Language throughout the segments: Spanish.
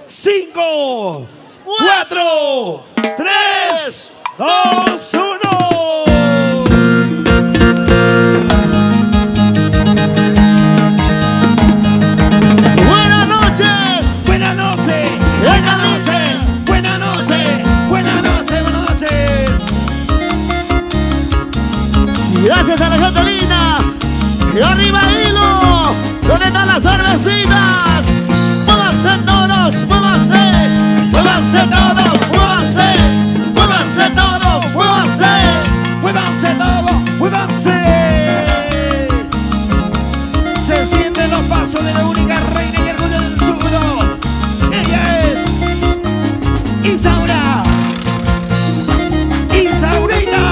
5, 4, 3, 2, 1. Buenas noches. Buenas noches. Buenas noches. Buenas noches. Buenas noches. Buenas noches. Gracias a la gente linda. Y arriba Hilo. ¿Dónde están las cervecitas? Muévanse todos, muévanse. Muévanse todos, muévanse. Muévanse todos, muévanse. Muévanse todos, muévanse. Se sienten los pasos de la única reina y orgullo del sur. Ella es Isaura. Isaurita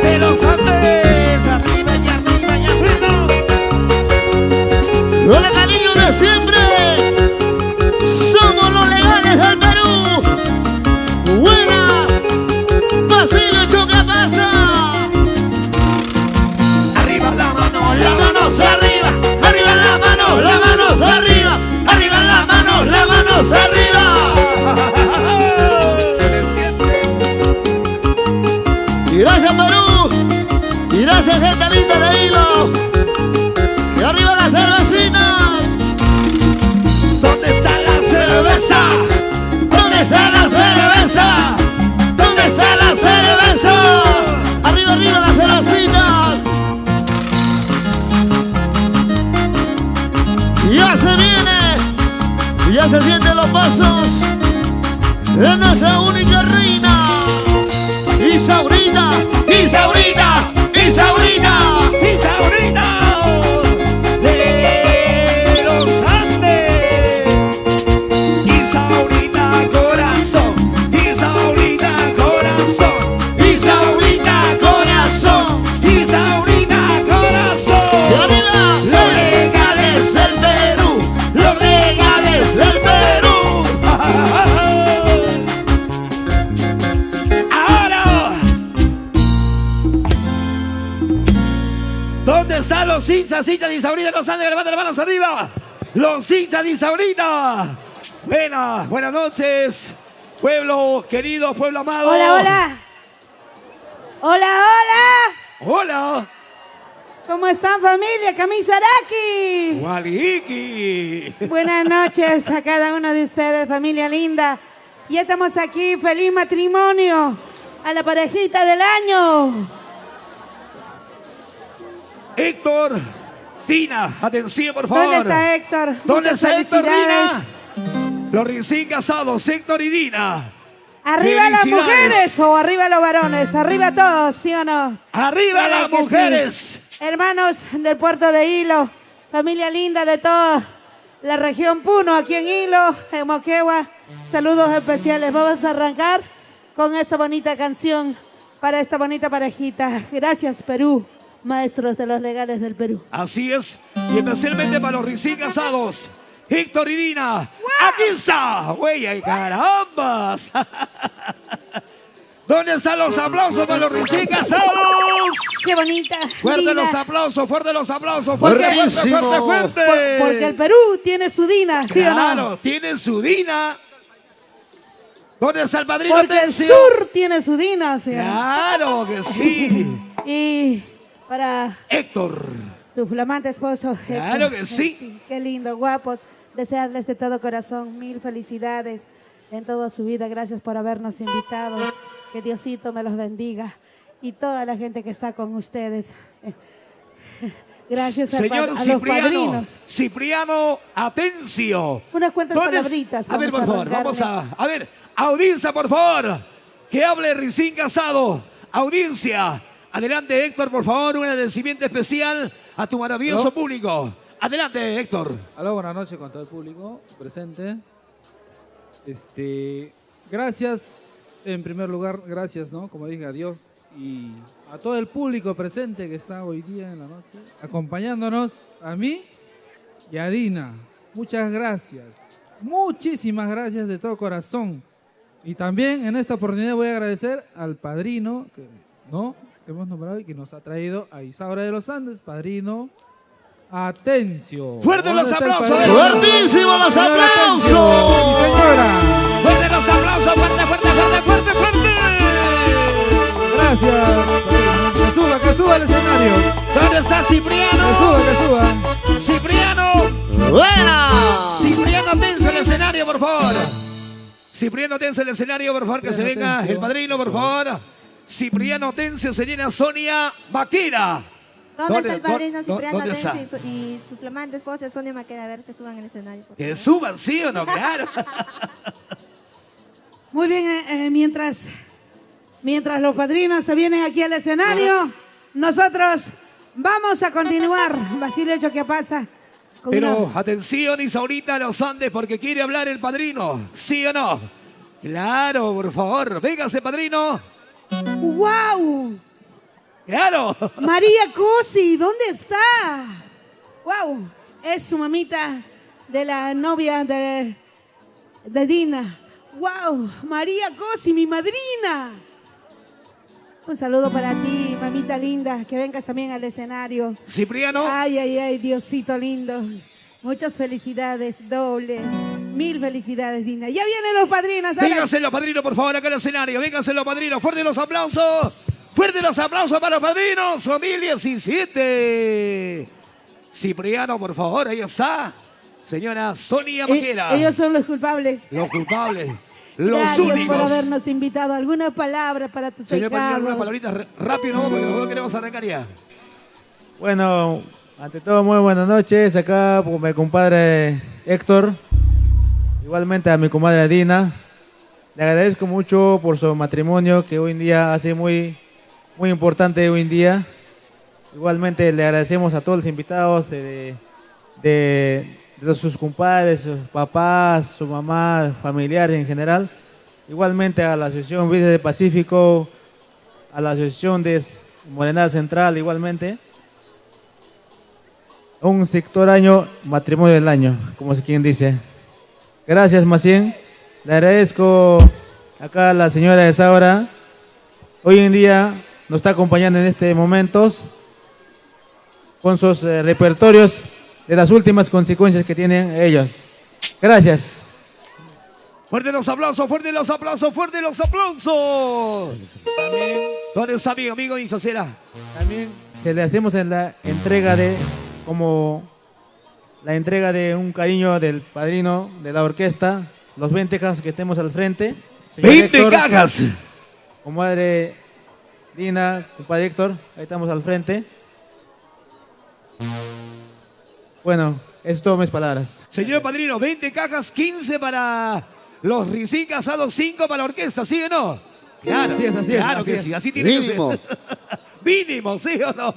de los Andes. Arriba y arriba y arriba. Con el cariño de siempre. Somos los legales del Perú. Buena. Basilio, ¿qué pasa? Arriba la mano, Las manos arriba, arriba las manos arriba, arriba las manos arriba. Y gracias Perú, y gracias gente linda de Hilo. Y arriba las cervecitas. ¿Dónde está la cerveza? ¿Dónde está la cerveza? ¿Dónde está la cerveza? Arriba, arriba las cervecitas. Ya se viene, ya se sienten los pasos de nuestra única reina. Isaurita, Isaurita, Isaurita. Isaurita de los Andes. Isaurita corazón. Isaurita corazón. Isaurita corazón. Isaurita Y corazón. arriba, los legales del Perú, los legales del Perú. Ahora, ¿dónde están los hinchas de Isaurita de los Andes? Levanten las manos arriba. Los hinchas de Isaurita. Buenas noches, pueblo querido, pueblo amado. Hola, hola. Hola, hola. Hola. ¿Cómo están, familia? Kamisaraki. Waliki. Buenas noches a cada uno de ustedes, familia linda. Ya estamos aquí, feliz matrimonio a la parejita del año. Héctor, Dina, atención por favor. ¿Dónde está Héctor? ¿Dónde Muchas está Héctor, felicidades. Dina? Los recién casados, Héctor y Dina. ¿Arriba las Felicidades. mujeres o arriba los varones? Arriba todos, ¿sí o no? Arriba Claro las que sí. mujeres. Hermanos del puerto de Hilo, familia linda de toda la región Puno, aquí en Hilo, en Moquegua, saludos especiales. Vamos a arrancar con esta bonita canción para esta bonita parejita. Gracias, Perú, maestros de los legales del Perú. Así es, y especialmente para los recién casados, Héctor y Dina. Aquí está, güey, ay carambas. ¿Dónde están los aplausos para los recién casados? ¡Qué bonita! Fuerte Dina. los aplausos, fuerte los aplausos, ¿Por fuerte, qué? fuerte, fuerte, fuerte. Porque el Perú tiene su Dina, ¿sí o no? Claro, tienen su Dina. ¿Dónde está el padrino? Porque el Atención. sur tiene su Dina, ¿sí o no? Claro que sí. Y para Héctor. su flamante esposo. Claro Héctor. que sí. Qué lindo, guapos. Desearles de todo corazón mil felicidades en toda su vida. Gracias por habernos invitado. Que Diosito me los bendiga. Y toda la gente que está con ustedes. Gracias a Señor los Cipriano, padrinos. Cipriano Atencio. Unas cuantas ¿Dónde es? palabritas. A ver, por favor, arrancarle. vamos a ver, audiencia, por favor, que hable recién casado. Audiencia, adelante, Héctor, por favor, un agradecimiento especial a tu maravilloso ¿Aló? público. Adelante, Héctor. Aló, buenas noches con todo el público presente. Gracias, en primer lugar, gracias, ¿no? Como dije, a Dios y a todo el público presente que está hoy día en la noche, acompañándonos a mí y a Dina. Muchas gracias. Muchísimas gracias de todo corazón. Y también en esta oportunidad voy a agradecer al padrino que hemos nombrado y que nos ha traído a Isaura de los Andes, padrino Atencio. ¡Fuerte los ¿Dónde está el aplausos! padrino? ¡Fuertísimos los Señor aplausos! Atencio. al escenario. ¿Dónde está Que Cipriano? suba, que suba. Cipriano. ¡Buena! Cipriano, tense el escenario, por favor. Cipriano, tense el escenario, por favor, que se Cipriano, venga tense. el padrino, por favor. Cipriano Tencio, señora Sonia Vaquera. ¿Dónde está el padrino dónde Cipriano está? Tencio y su flamante esposa Sonia Maqueda? A ver que suban al escenario. por Que favor. suban, ¿sí o no? Claro. Muy bien, mientras los padrinos se vienen aquí al escenario, nosotros vamos a continuar. Basilio, ¿qué pasa? Con Pero una- atención, Isaurita Los Andes, porque quiere hablar el padrino. ¿Sí o no? Claro, por favor. Véngase, padrino. ¡Wow! Claro. María Cosi, ¿dónde está? ¡Wow! Es su mamita de la novia de Dina. ¡Wow! María Cosi, mi madrina. Un saludo para ti, mamita linda, que vengas también al escenario. Cipriano. Ay, ay, ay, Diosito lindo. Muchas felicidades, doble. Mil felicidades, Dina. Ya vienen los padrinos. ¿sabes? Véngase los padrinos, por favor, acá al escenario. Véngase los padrinos. Fuerte los aplausos. Fuerte los aplausos para los padrinos. 2017. Cipriano, por favor, ahí está. Señora Sonia Maquera. Ellos son los culpables. Los culpables. Los Gracias por únicos. habernos invitado. ¿Alguna palabra para tus Señor padrino, pecados? algunas palabritas rápido, ¿no? Porque nosotros queremos arrancar ya. Bueno, ante todo, muy buenas noches. Acá por mi compadre Héctor, igualmente a mi comadre Dina. Le agradezco mucho por su matrimonio que hoy en día hace muy importante hoy en día. Igualmente le agradecemos a todos los invitados de sus compadres, sus papás, su mamá, familiares en general. Igualmente a la Asociación Virgen del Pacífico, a la Asociación de Morenada Central, igualmente. Un sector año, matrimonio del año, como es quien dice. Gracias, Macien. Le agradezco acá a la señora de Saura. Hoy en día nos está acompañando en este momentos con sus repertorios de las últimas consecuencias que tienen ellos. Gracias. Fuerte los aplausos, fuerte los aplausos, fuerte los aplausos. ¿Dónde está mi amigo Isocera? También se le hacemos en la entrega de un cariño del padrino de la orquesta, los 20 cajas que estemos al frente. Señor 20 Héctor, cajas. comadre Dina, compadre Héctor, ahí estamos al frente. Bueno, eso es todo mis palabras. Señor padrino, 20 cajas, 15 para los recién casados, 5 para la orquesta, ¿sí o no? Claro, Así es, así es, claro así que es. sí, así tiene Mínimo. que ser. Mínimo, ¿sí o no?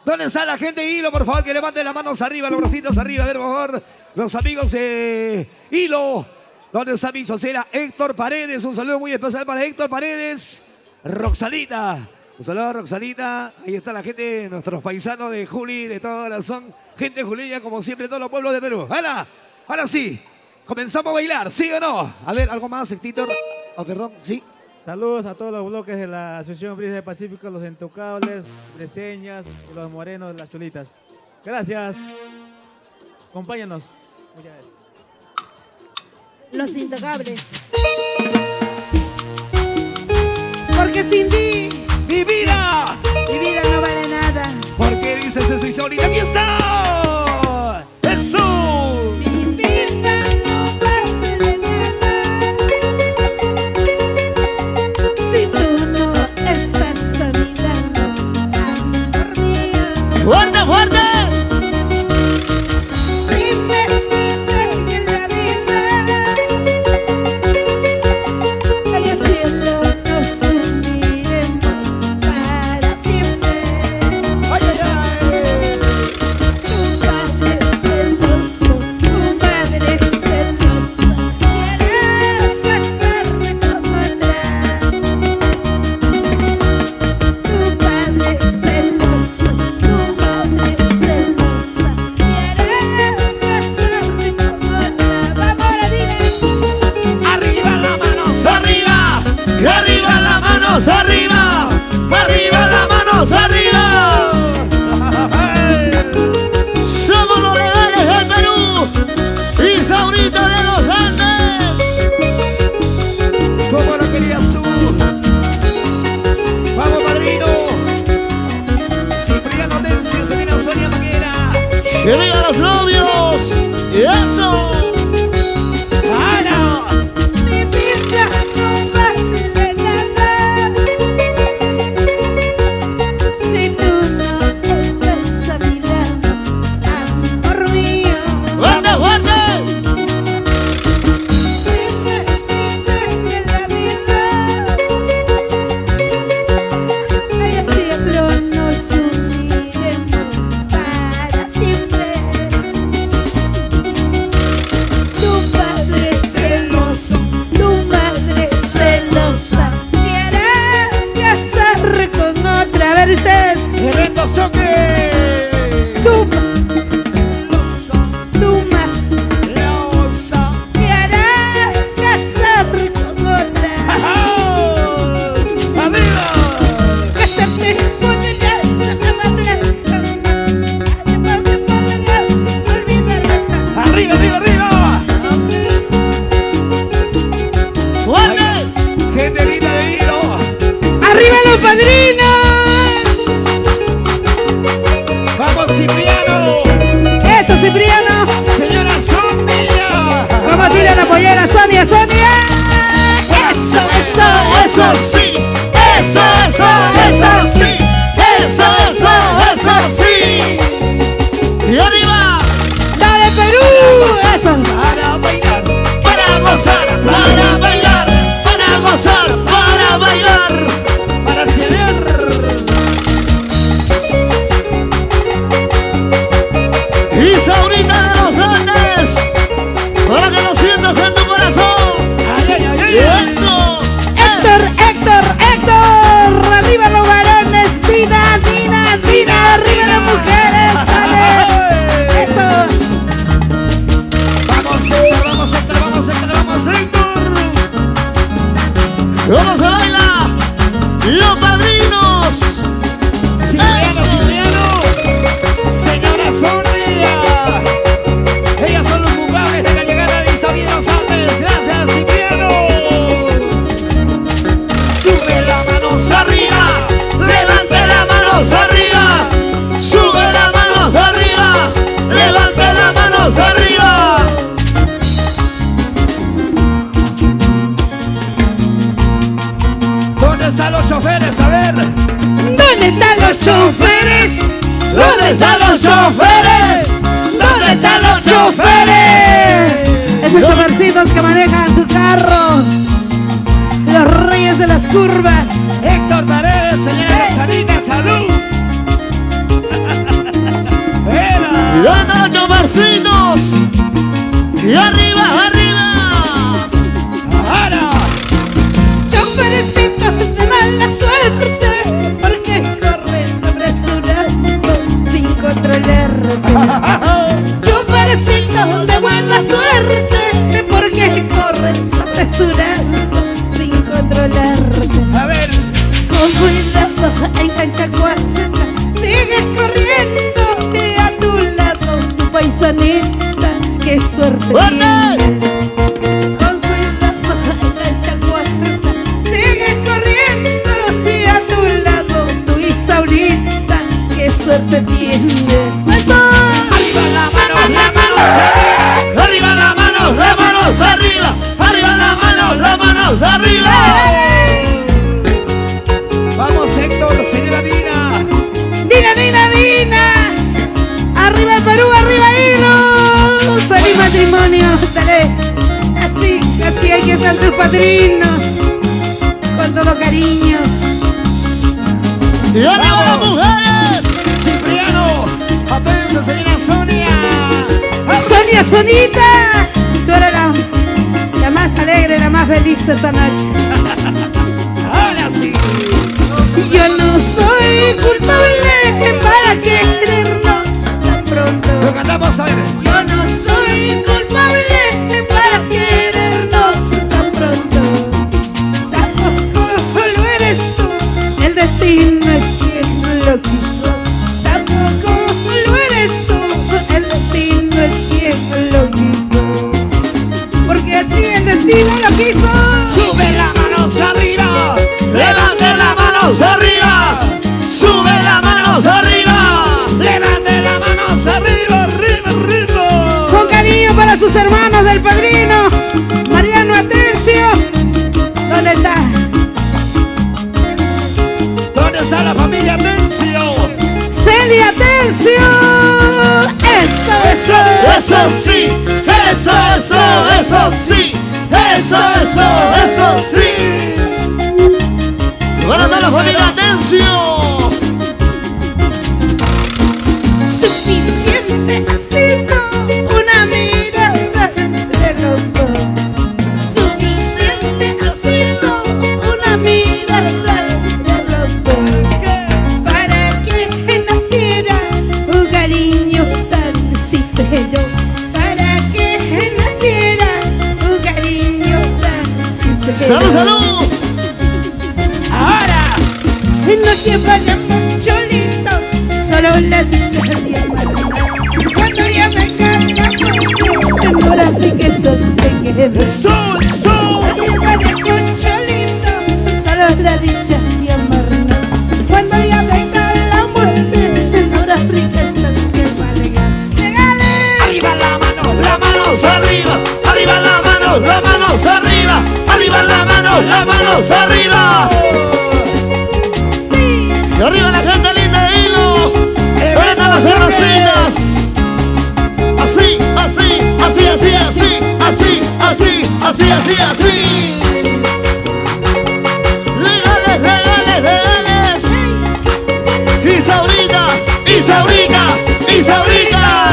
¿Dónde está la gente de Hilo? Por favor, que levanten las manos arriba, los bracitos arriba. A ver, por favor, los amigos de Hilo. ¿Dónde está mi sociera? Héctor Paredes. Un saludo muy especial para Héctor Paredes. Roxalita. Un saludo a Roxalita. Ahí está la gente, nuestros paisanos de Juli, de toda la zona. Gente juliña, como siempre, todos los pueblos de Perú. Ahora sí. Comenzamos a bailar, ¿sí o no? A ver, algo más, Héctor. Oh, perdón, sí. Saludos a todos los bloques de la Asociación Brisa del Pacífico, los Intocables, Breseñas, y los Morenos, las Chulitas. Gracias. Acompáñanos. Muchas gracias. Los intocables. Porque sin ti, ¡Mi vida! mi vida no vale nada. ¿Por qué dices eso, Isaurita? ¡Aquí está! ¡Eso! Mi vida no vale nada. Si tú no estás a mi lado, amor mío. ¡Fuerte, fuerte! Dime que la vida y el cielo nos uniremos para siempre. ¡Ay, ay, ay! ¿Cómo se baila? Los padrinos. Cipriano, señora Sonia. Ellas son los culpables de la llegada de Isabel Sánchez. Gracias, Cipriano. Sube las manos Arriba, levante las manos arriba. Sube las manos arriba. Levante las manos arriba. ¿Dónde están los choferes? A ver. ¿Dónde están los choferes? ¿Dónde están los choferes? ¿Dónde están los choferes? Esos chofercitos que manejan su carro. Los reyes de las curvas. Héctor Paredes, señora Rosalina, salud. Era. ¿Dónde los chofercitos? Y arriba, arriba. Ahora. Chofercitos de mala suerte, porque corren apresurando sin controlarte. Chofercitos de buena suerte, porque corren apresurando sin controlarte. A ver. Con cuidado en cancha cuarta, sigues corriendo y a tu lado tu paisanita, qué suerte ¡Fuerte! tiene. Con cuidado en cancha cuarta, sigues corriendo y a tu lado tu Isaurita, qué suerte tienes. ¡Eso! Arriba la mano, la mano. Arriba las manos arriba. Arriba las manos arriba. Vamos, Héctor, señora Dina. Dina. Arriba el Perú, arriba Hilo. Feliz matrimonio, dale. Así hay que ser tus padrinos. Con todo cariño. Y arriba las Vamos. mujeres. Cipriano. Atención, señora Sonia. Sonita, tú eres la más alegre, la más feliz esta noche. Ahora sí. Yo no soy culpable para querernos tan pronto. Lo cantamos a ver. Yo no soy culpable para querernos tan pronto. Tampoco lo eres tú, el destino es quien lo quiso. Tampoco lo eres tú, el destino es quien lo quiso. Porque así el destino lo quiso. Sube las manos arriba. Levante las manos arriba. Sube las manos arriba. Levante las manos arriba, arriba. Con cariño para sus hermanos del padrino, Mariano Atencio. ¿Dónde está? ¿Dónde está la familia Atencio? Celia Atencio. Eso Eso sí. Eso sí. Eso sí. Bueno, toda la familia, atención. Suficiente ha sido una mirada de los dos. Suficiente ha sido una mirada de los dos. Para que naciera un cariño tan sincero. Para que naciera un cariño tan sincero. ¡Salud, salud! Ahora. No te vayas mucho lindo, solo la dicha de amar. Cuando ya me caiga ahora sí que sos pequeño. Sol. No te vayas mucho lindo, solo la dicha de amarnos. Cuando ya venga la muerte, ahora sí que sos que valga. ¡Llegale! Arriba la mano, Las manos arriba, arriba las manos arriba, arriba las manos arriba. Sí. Y arriba la gente linda de Hilo. Vengan las cervecitas. Así. Legales. Isaurita.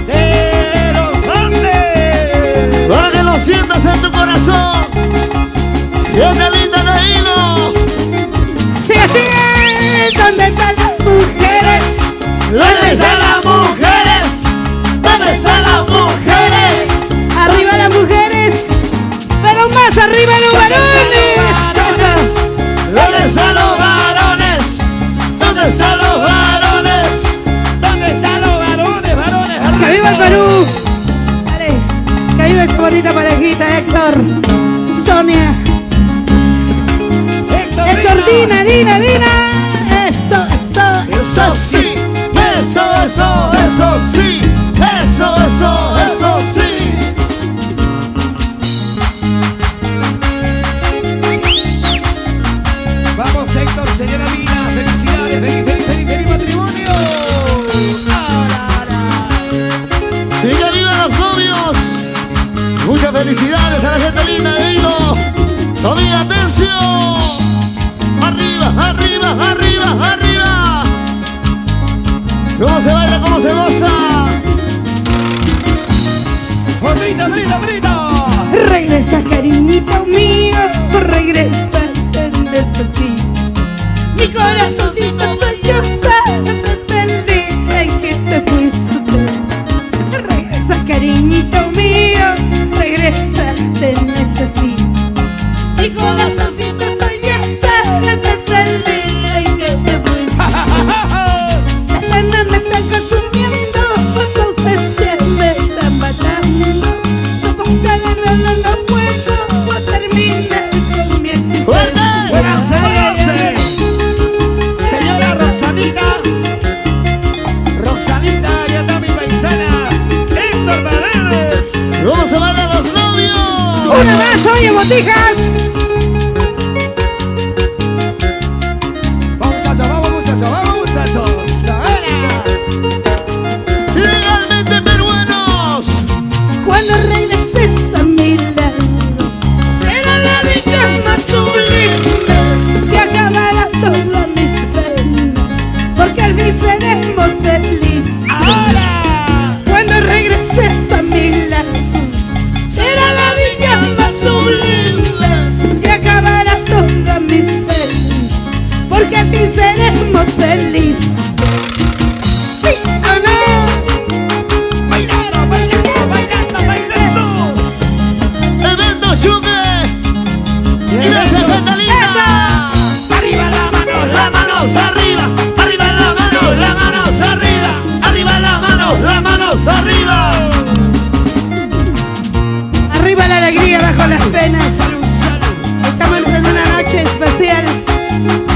de los Andes. Para que lo sientas en tu corazón. Gente linda de Hilo. Sí, así es. ¿Dónde están las mujeres? ¿Dónde están las mujeres? ¿Dónde están las mujeres? Arriba las mujeres, pero más arriba los varones. bonita parejita, Héctor, Sonia. Héctor, Dina. Eso sí. Eso sí. Eso sí. Vamos, Héctor, señora Mina. Felicidades. Feliz matrimonio. ¡Siga viva los novios! Muchas felicidades a la gente linda de Hilo. ¡Familia, atención! ¡Arriba! ¿Cómo se baila? ¿Cómo se goza? ¡Brita! Regresa, cariñito mío, regresa, despacito. Mi corazoncito solloza desde el día en que te fuiste. Regresa, cariñito mío, regresa, te necesito. Mi corazoncito solloza desde el día en que te fuiste. La pena me está consumiendo, tu ausencia me está matando. No puedo terminar con mi existencia. Buenas noches, señora Rosalita, ya está mi paisana, Héctor Paredes. ¿Cómo se bailan los novios? Una más, oye, botijas. Vamos muchachos. Ahora. Legalmente peruanos. Cuando regreses a mi lado, será la dicha más sublime. Se acabará toda mis penas, porque al fin seremos felices. Ahora. Cuando regreses a mi lado, será la dicha más sublime. Se acabará toda mis penas, porque al fin seremos felices. Sí o no. Bailando. Evento Chuque. Y gracias, gente linda. Arriba las manos arriba. Arriba las manos arriba. Arriba la alegría bajo las penas. Estamos en una noche especial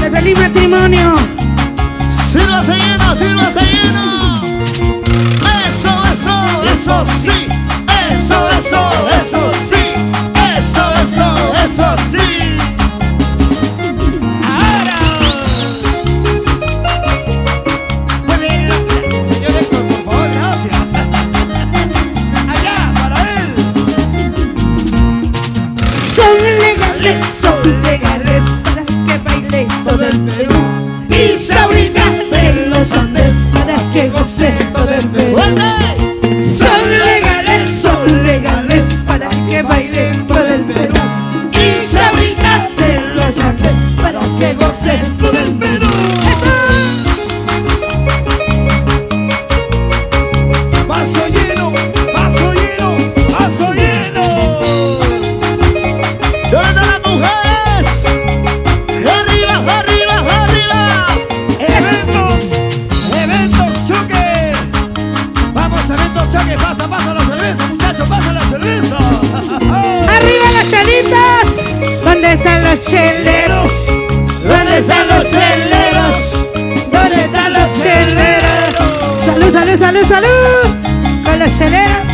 de feliz matrimonio. Sírvase lleno. Eso sí. Ahora. Muy bien, señor Héctor, por favor, gracias. Allá, para él. Son legales para que baile todo el Perú. Y Sabrina de los Andes para que goce todo el Perú. Son legales para que baile todo el Perú. Y Sabrina de los Andes para que goce todo el Perú. Vaso lleno. ¿Dónde están las mujeres? Arriba. Eventos choque. Vamos, eventos choque. Pasa la cerveza, muchachos, pasa la cerveza. ¡Arriba las chelitas! ¿Dónde están los cheleros? ¿Dónde están los cheleros? ¿Dónde están los cheleros? ¡Salud! Con los cheleros.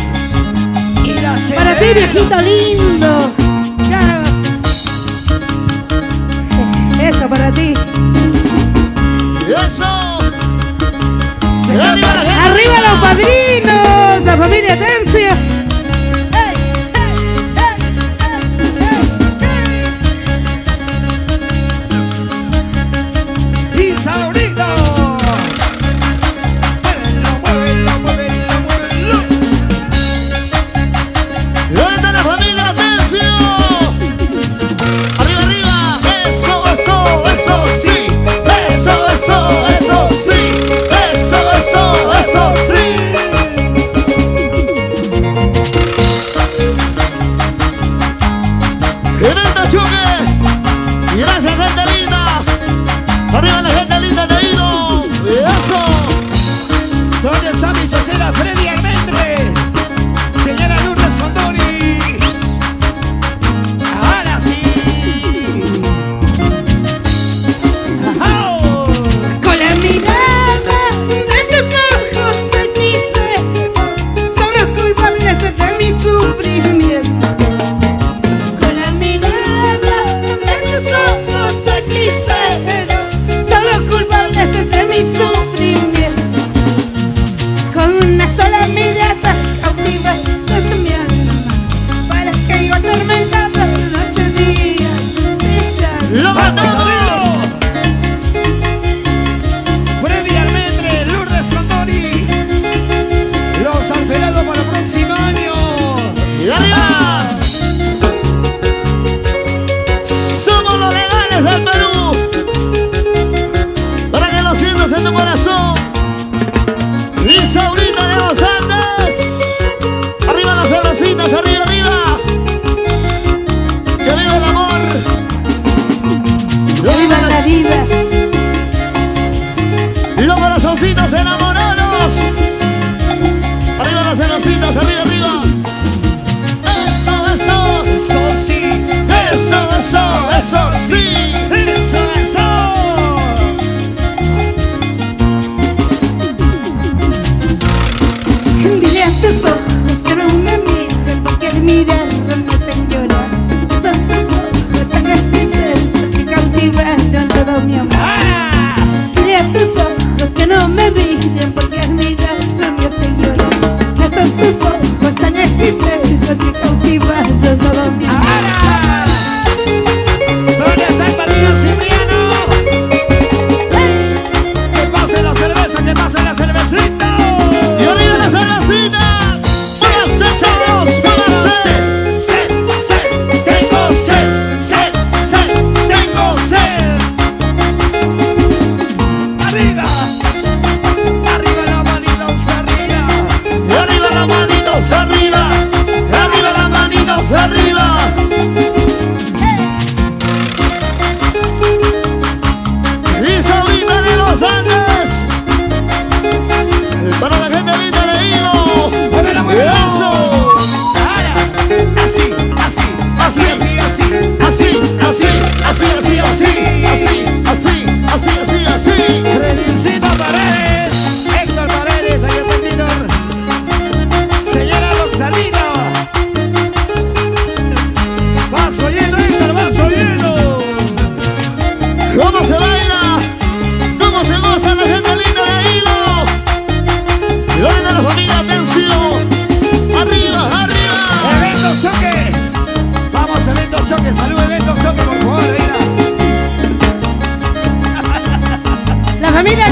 Y la Para ti, viejito lindo. Claro. Eso para ti. Eso. ¡Arriba los padrinos! La familia Tencio. y Sabrina. Muévelo. ¿Dónde está la familia? ¡Atención! Arriba. Eso sí.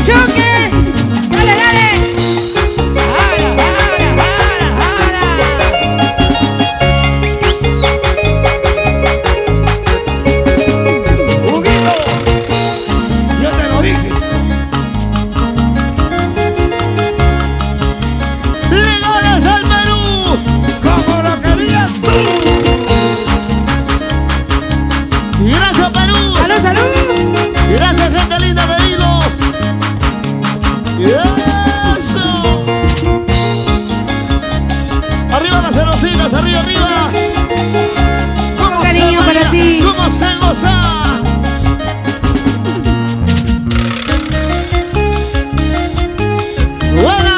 choque. Dale, dale. Huguito, yo te lo dije. Legales al Perú. Como lo querías tú. Gracias, Perú. Salud, salud. Gracias, gente linda de Hilo. Eso. Arriba las celosinas, arriba, arriba. ¿Cómo Cariño se para baila? ti. ¿Cómo se goza? ¡Buena!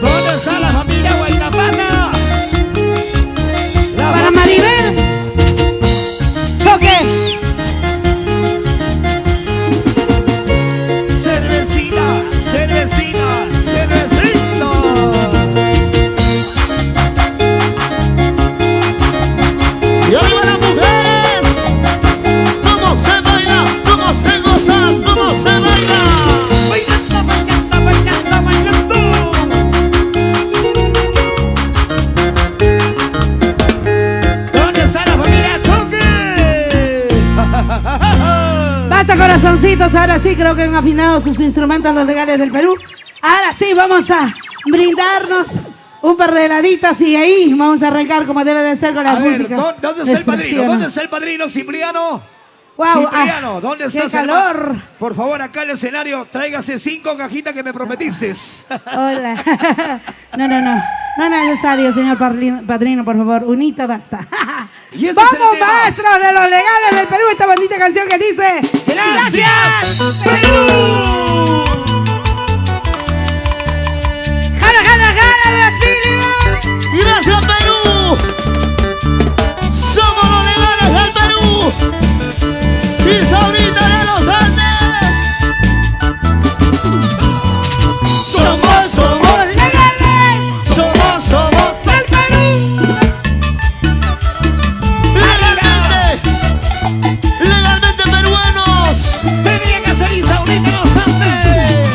¿Dónde está la familia Guaynapana? Para Maribel. Choque. Cervecita, cervecita, cervecita. ¡Y arriba las mujeres! ¿Cómo se baila? ¿Cómo se goza? ¿Cómo se baila? Bailando, bailando, bailando, bailando. ¿Dónde está la familia Choque? Basta, corazoncitos. Ahora sí creo que han afinado sus instrumentos los legales del Perú. Ahora sí vamos a brindarnos un par de heladitas y ahí vamos a arrancar como debe de ser con la A ver, música. ¿dónde está el padrino? ¿Sí o no? ¿Dónde está el padrino Cipriano? Guau, Cipriano, ¿dónde qué estás, calor. hermano? Por favor, acá en el escenario, tráigase 5 cajitas que me prometiste. Hola. No, no, no. No es necesario, señor padrino, por favor. Unita basta. Y este es el ¡Vamos, tema. maestros de los legales del Perú! Esta bonita canción que dice... ¡Gracias, Perú! ¡Jala, jala, jala, Brasil! ¡Gracias, Perú! ¡Somos los legales del Perú! ¡Y Sabrita de los Andes! ¡Somos legales! ¡Somos ¡Del Perú! legalmente peruanos! Tendría que ser Isaurita Los Andes.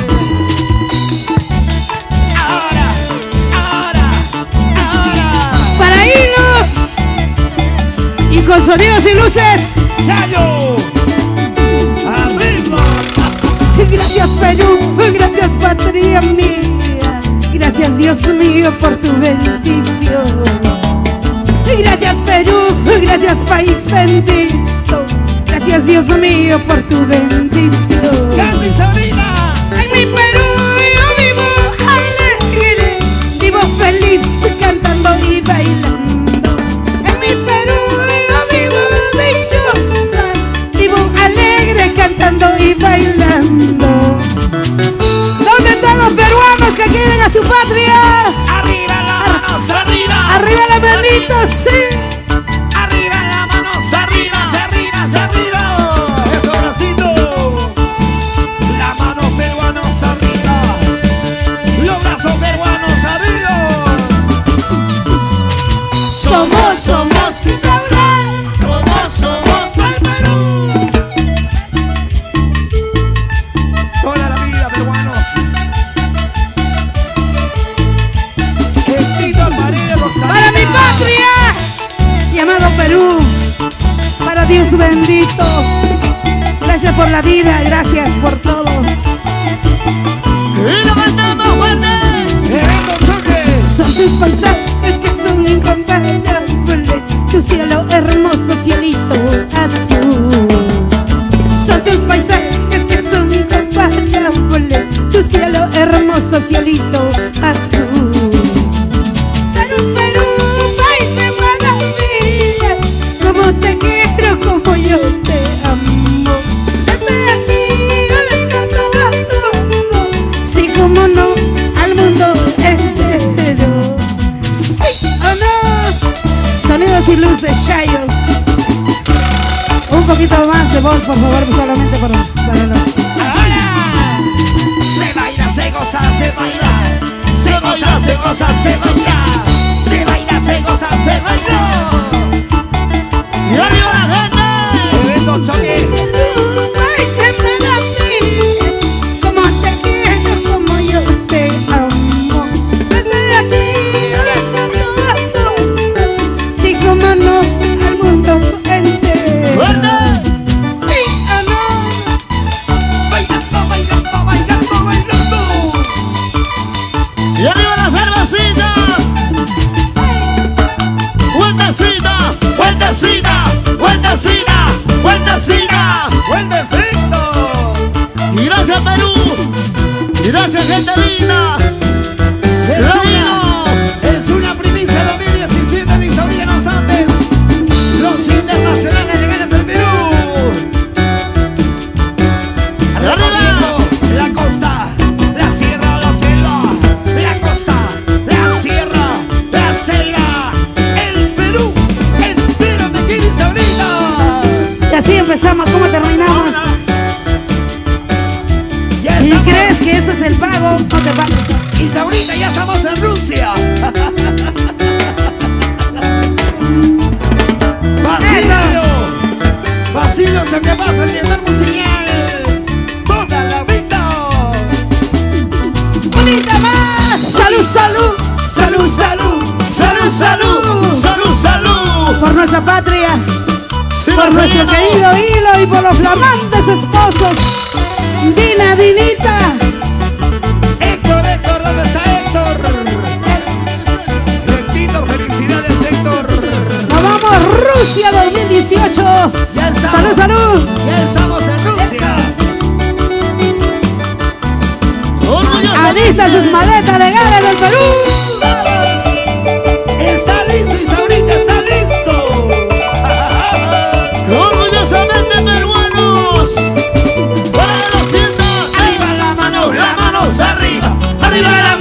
Ahora. ¡Para Hilo! Y con sonidos y luces... ¡Chayo! ¡Abrimos! Gracias, Perú. Gracias, patria mía. Gracias, Dios mío, por tu bendición. Gracias, Perú. Gracias, país bendito. Gracias, Dios mío, por tu bendición. ¡Canta Isaurita! En mi Perú yo vivo alegre, vivo feliz cantando y bailando. En mi Perú yo vivo dichosa, vivo alegre cantando y bailando. ¿Dónde están los peruanos que quieren a su patria? ¡Arriba las manos! ¡Arriba! Arriba la manito, sí. ¡Arriba las manos! ¡Arriba! ¡Arriba! ¡Arriba! ¡Eso, bracito! Las manos peruanos arriba. Los brazos peruanos arriba. Somos Isaura. ¡Somos ¡Al Perú! Toda la vida, peruanos. Gestito Paredes Rosalía. Para mi patria, llamado Perú, para Dios bendito. Gracias por la vida, gracias por todo. ¡Y lo cantamos fuerte! Evento Choque. Son tus paisajes que son incomparables, tu cielo hermoso, cielito azul. Son tus paisajes que son incomparables, tu cielo hermoso, cielito azul. Perú, Perú, país de maravilla, como te quiero, como yo te amo. Desde aquí yo les canto a todos, sí, como no, al mundo entero. Sí o no, sonidos y luces, Chayo. Un poquito más de voz, por favor, solamente para los... Ahora. Se baila, se goza, se baila. Se goza, se goza, se goza. Se baila, se goza, se baila. ¡Y arriba la gente! Evento Choque. Ay, qué maravilla, como te gente. ¡Fuerte! Sí o no. Bailando, bailando, bailando, bailando. Y arriba la cervecita. Vueltecita, vueltecita, vueltecita, vueltecita. ¡Buenecito! Y gracias Perú. Y gracias gente linda. Es una primicia 2017 de Isabel Los Andes. Los internacionales llegan al Perú. Recorriendo la costa, la sierra, la selva. La costa, la sierra, la selva. El Perú entero te quieres ahorita. Y así empezamos, ¿cómo terminamos? Ya ¿Y estamos. crees que eso es el pago? No te pago. Y ahorita ya estamos en Rusia. Vacío, lo que pasa el bienestar musical. Toda la vida. ¡Bonita más! ¡Salud, salud! Salud, salud, salud, salud. Salud, salud. Por nuestra patria, Sí, por nuestro Marcelino. querido Hilo y por los flamantes esposos. Dina, Dinita. Héctor, Héctor, ¿dónde está Héctor? Héctor, felicidades Héctor. Nos vamos a Rusia 2018. Ya estamos. Salud, salud. Ya estamos en Rusia. Orgulloso. Alistan sus maletas legales del Perú. Está listo, Isaurita, está listo. Orgullosamente peruanos. Para los sientas. Arriba las manos arriba. Arriba las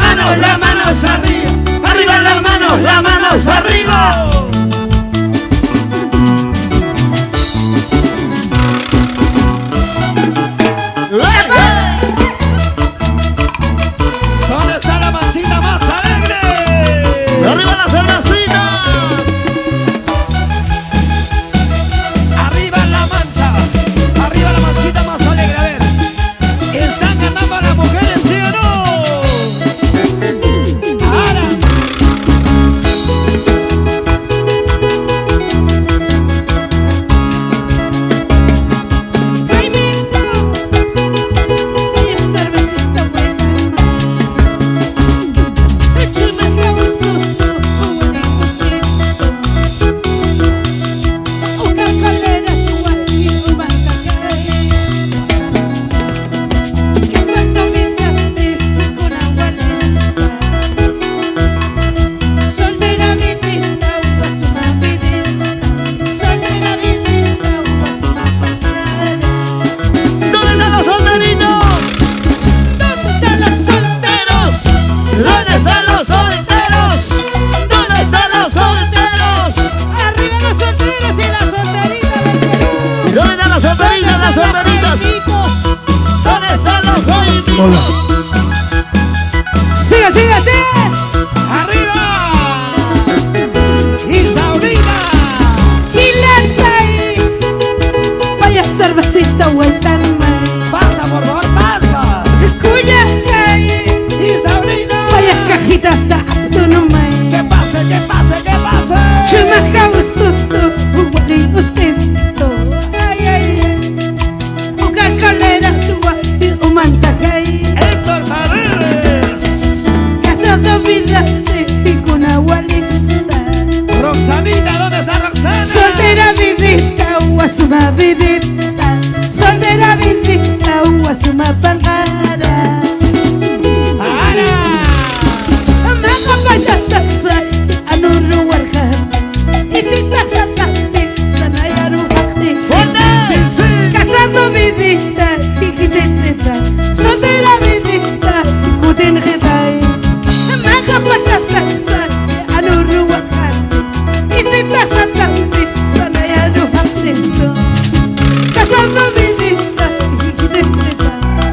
manos arriba. Arriba las manos arriba. ¿Dónde está la mancita más alegre? Arriba la cervecita. Arriba la mancha. Arriba la mancita más alegre. A ver. ¿Están ganando a las mujeres, sí o no? Ahora. ¿Dónde están los solteritos? ¿Dónde están los solteros? ¿Dónde están los solteros? Arriba los solteros y las solteritas del Perú. ¿Y dónde están las solteritas, las solteritas? ¿Dónde están los joyitos? Sigue, sigue, sigue. ¡Arriba! ¡Isaurita! Gilantay. Vaya cervecita vuelta al mar. ¡Pasa, por favor, pasa! Cuyacay. ¡Isaurita! Vaya cajitas tu nombre. ¡Que pase, que pase, que pase! Chumacausuto, uwali ustento. Ay, ay, ay. Uka kalera tua y umantacay. ¡Héctor Paredes! Casado vidaste y con agualiza. ¡Roxanita! ¿Dónde está Roxana? Soltera vivita, uasuma vivita. Soltera vivita, uasuma pangara. ¡Para! Maka payatasay, anuru warhan. Isita satati, sanayaru hakti. Casado vivita, ikiteta. Soltera vivita, ikutin kitay. Maka payatasay, anuru warhan. Isita satati, sanayaru hakti. Casado vivita, ikiteta.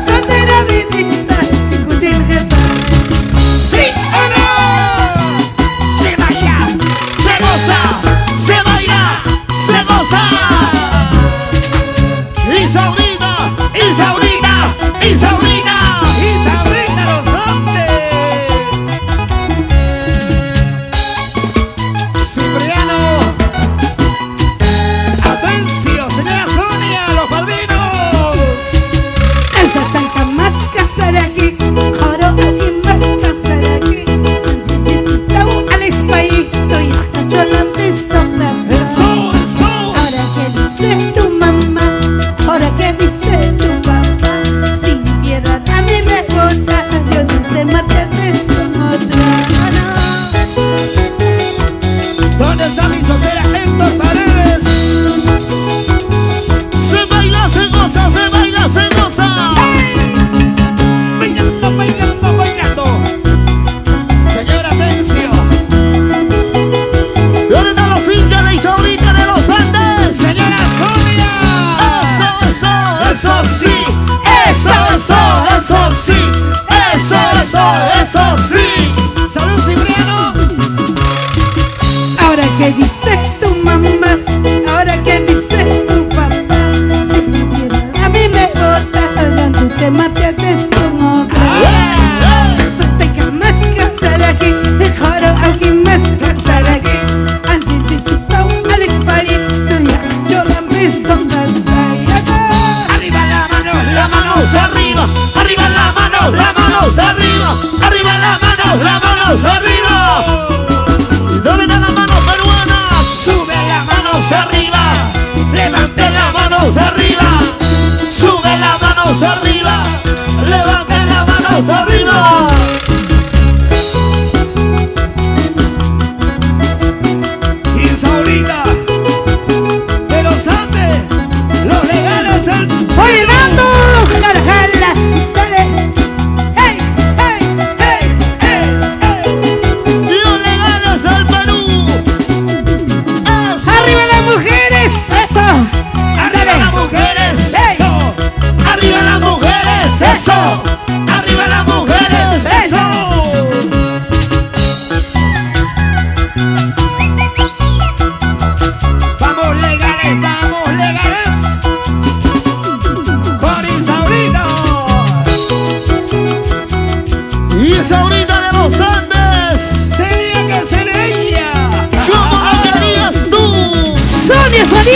Soltera vivita, ikutin kitay. ¡Sí o no! ¡Se baila! ¡Se goza! ¡Se baila! ¡Se goza! ¡Isaurita! ¡Isaurita! ¡Isaurita! ¡Isaurita Los Andes! Cipriano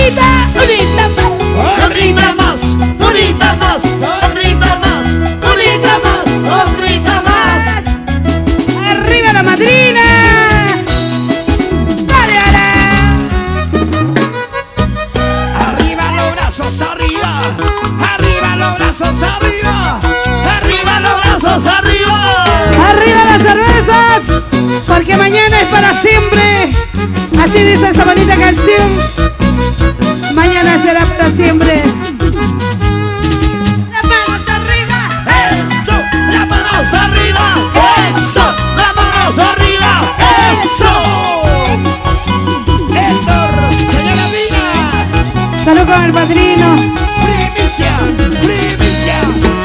unita, unita más. Otrita más, otrita más, otrita más, otrita más, otrita más. Arriba la madrina. Dale, Arriba los brazos, arriba. Arriba los brazos, arriba. Arriba los brazos, arriba. arriba las cervezas, porque mañana es para siempre. Así dice esta bonita canción. Mañana será para siempre. Las manos arriba. Eso, las manos arriba. Eso, las manos arriba. Eso. Héctor, señora Dina. Salud con el padrino. Primicia, primicia.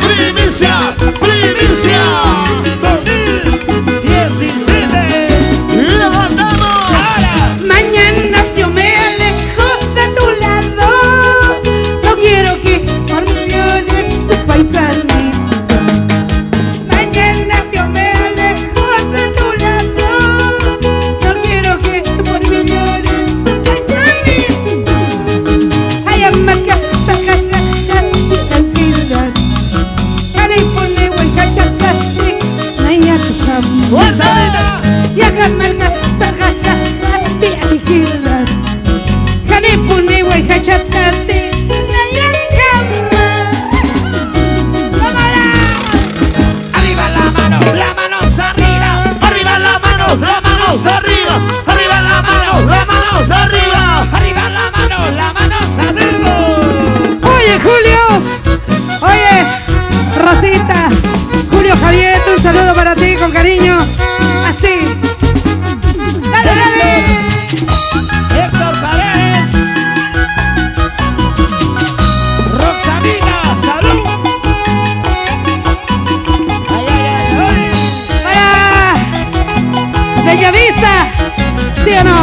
Primicia, primicia. 2017. Levantamos. Ahora. Mañana yo me alejo de tu lado. No quiero que por millones se paisanito. Mañana yo me alejo de tu lado. No quiero que por millones se paisanito. Ay, amaca, sacaja, tranquilidad. Cara y pone hueca, chacate, naya tu cama. Fuerza. Ya gamarga sargaja te agilidad. Kane pune wai hachatate na yangama. Cámara. Arriba las manos arriba. Arriba las manos, las manos arriba. Arriba las manos arriba. Arriba las manos arriba. Oye Julio, oye Rosita, Julio Javier, un saludo para ti con cariño. Así. Dale, dale. Héctor Paredes. Roxanina, salud. Ay, ay, ay, Para Bellavista, ¿sí o no?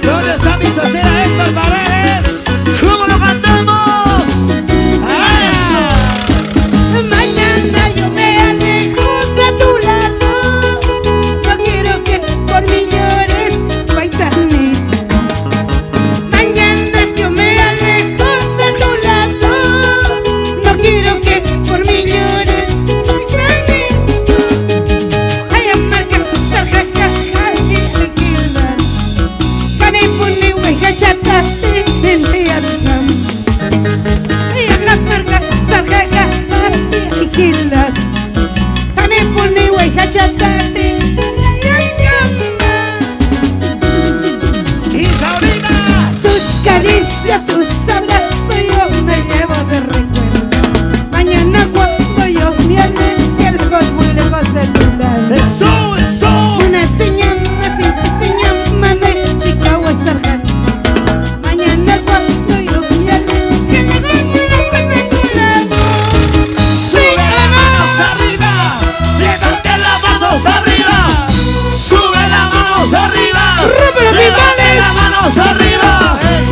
¿dónde está mi sociedad Héctor Paredes? ¿Cómo lo cantamos? Mañana yo me alejo de tu lado. No quiero que por mí llores, paisanito. Mañana yo me alejo de tu lado. No quiero que por mí llores, paisanito. Ay, amarga, sarjaja, tranquila. Cane pone hueja, chata, te arregam. Ay, amarga, sarjaja, tranquila. Cane pone hueja, chata, Y Sabrina. tus caricias, tus abrazos yo me llevo de recuerdo. Mañana cuando yo me aleje lejos, muy lejos de tu lado. Eso, eso. Una señora, de Chicago es sargento. Mañana cuando yo me aleje lejos, muy lejos de tu lado. Sí, Manos arriba. Levante las manos arriba. Sube las manos arriba. ¡Rompe los Levante timbales! las manos arriba.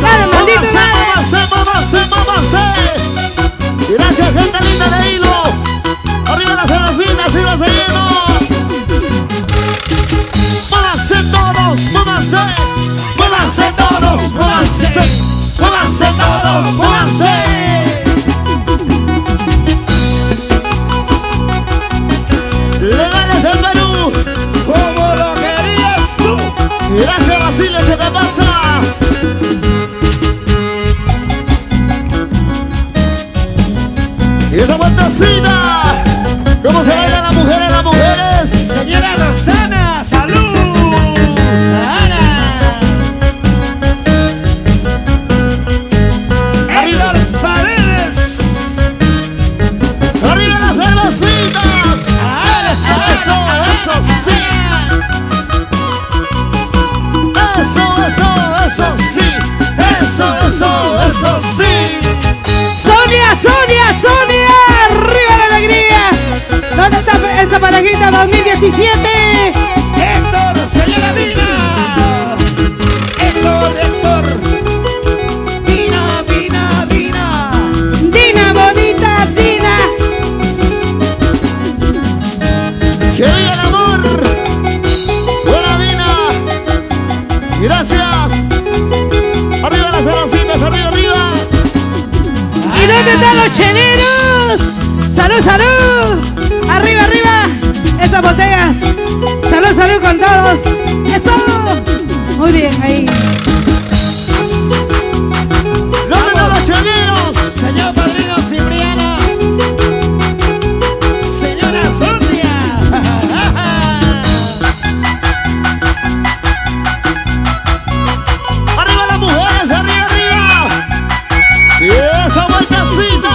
Dale, maldito, Móvase, móvase, móvase. Gracias, gente linda de Hilo. Arriba las cervecitas, síganse lleno. Móvanse todos, móvanse. Móvanse todos, móvanse. Móvanse todos, móvanse. Legales del Perú. Como lo querías tú. Gracias, Basilio, ¿qué te pasa? Y esa vueltecita. ¿Cómo se baila las mujeres, las mujeres? Señora Roxana, salud. Héctor Paredes. ¡Arriba las cervecitas! Eso sí. Eso sí. Eso sí. Sonia, arriba la alegría. ¿Dónde está esa parejita 2017? Héctor, señora Dina. Héctor. Dina. Dina, bonita, Dina. ¡Que viva el amor! ¡Buena Dina! ¡Gracias! ¡Arriba las ¿Dónde están los cheleros? ¡Salud, salud! ¡Arriba, arriba! Esas botellas. ¡Salud, salud con todos! ¡Eso! Muy bien, ahí. ¿Dónde están los cheleros? Señor padrino Cipriano. Señora Sonia. ¡Arriba las mujeres! ¡Arriba, arriba! ¡Y esa vueltecita!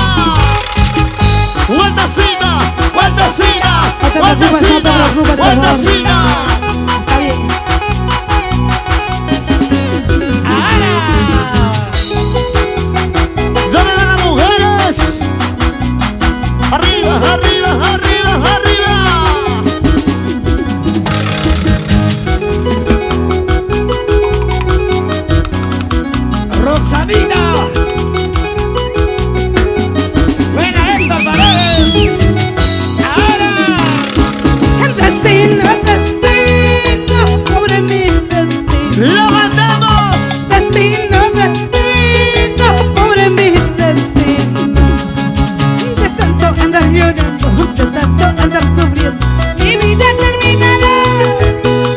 ¡Vueltecita! ¡Vueltecita! No te preocupes, no te preocupes, por favor. ¡Vueltecita! Está bien. ¿Dónde están las mujeres? ¡Arriba, arriba, arriba, arriba! Roxanita. Buena esta Paredes. Ahora. El destino, pobre mi destino. ¡Lo mandamos! Destino, destino, pobre mi destino. De tanto andar llorando, de tanto andar sufriendo, mi vida terminará,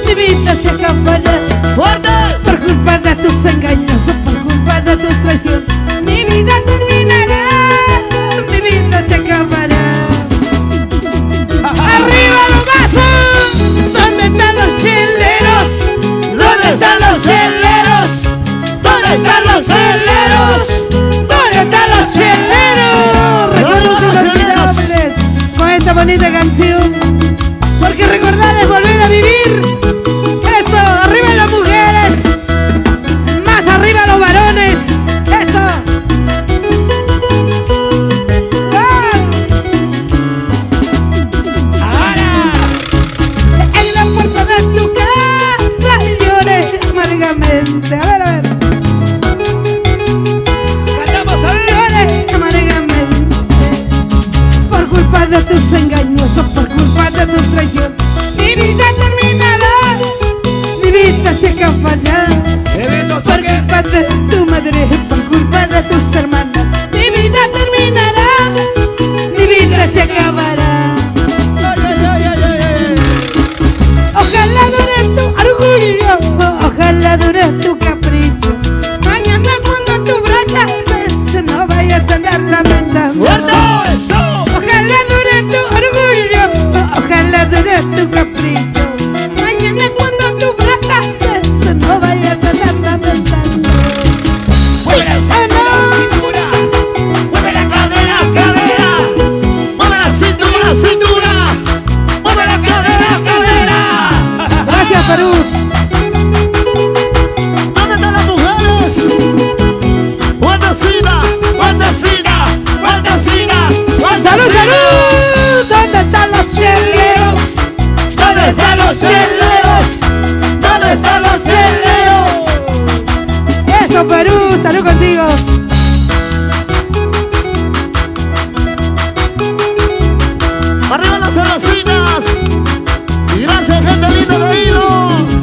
mi vida se acabará. ¡Fuerte! Por culpa de tus engaños, por culpa de tus traiciones, mi vida terminará, mi vida se acabará. ¡Arriba los vasos! ¿Dónde están los cheleros? ¿Dónde están los cheleros? ¿Dónde están los cheleros? ¿Dónde están los cheleros? Recuerden los olvidables con esta bonita canción, porque recordar es volver a vivir. Eso, arriba las mujeres, más arriba los varones. Eso. ¡Ah! Ahora. En la puerta de tu casa lloré amargamente. A ver, a ver. Cantamos a ver. Lloré amargamente por culpa de tus engaños, por culpa de tus traiciones. Mi vida terminará, mi vida se acabará. Evento Por saque. culpa de tu madre, por culpa de tus hermanas, mi vida terminará, mi vida se acabará. Ojalá dure tu orgullo, ojalá dure tu capricho. Mañana cuando tu braca se no vayas a andar lamentando. ¡Eso, eso! Ojalá dure tu orgullo, ojalá dure tu capricho. Mañana cuando tu braca se no vayas a andar lamentando. Mueve la cintura. Mueve la cadera, cadera. ¡Mueve la cintura, cintura! Mueve la cadera, cadera. Gracias, Perú. ¿Dónde están las mujeres? ¡Vueltecita! ¡Vueltecita! ¡Vueltecita! ¡Salud, salud! ¿Dónde están los cheleros? ¿Dónde están los cheleros? ¿Dónde están los cheleros? Eso, Perú, salud contigo. ¡Arriba las cervecitas! ¡Y gracias, gente linda de Hilo!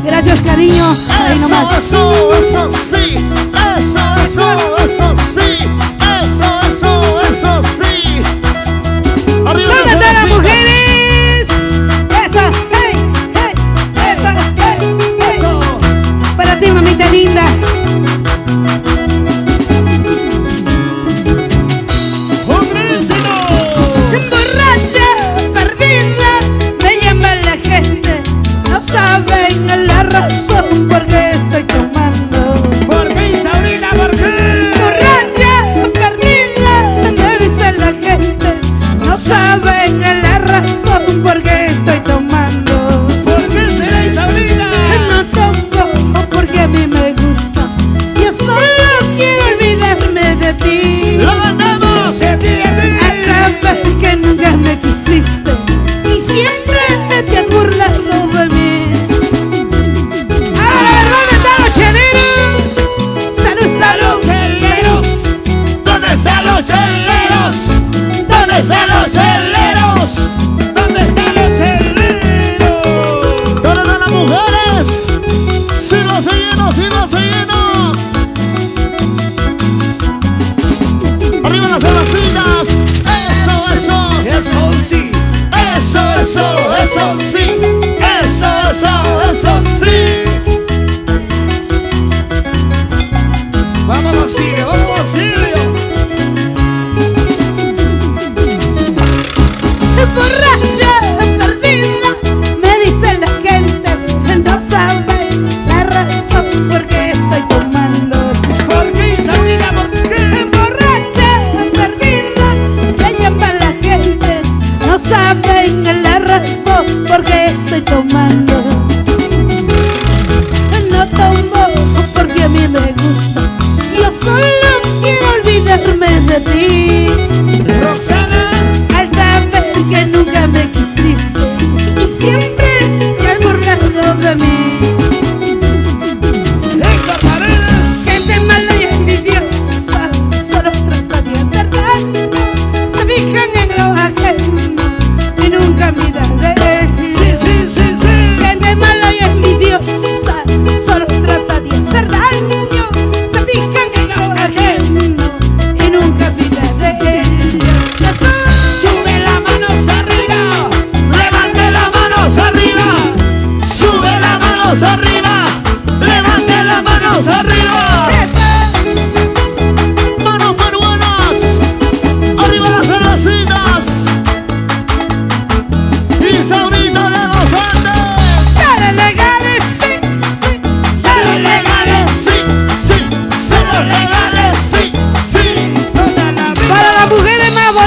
Gracias, cariño. Ahí nomás. Eso sí! Eso sí! Eso sí! ¡Arriba ¿Dónde están las cervecitas! mujeres? Eso, hey, hey, eso, hey, hey. Para ti, mamita linda.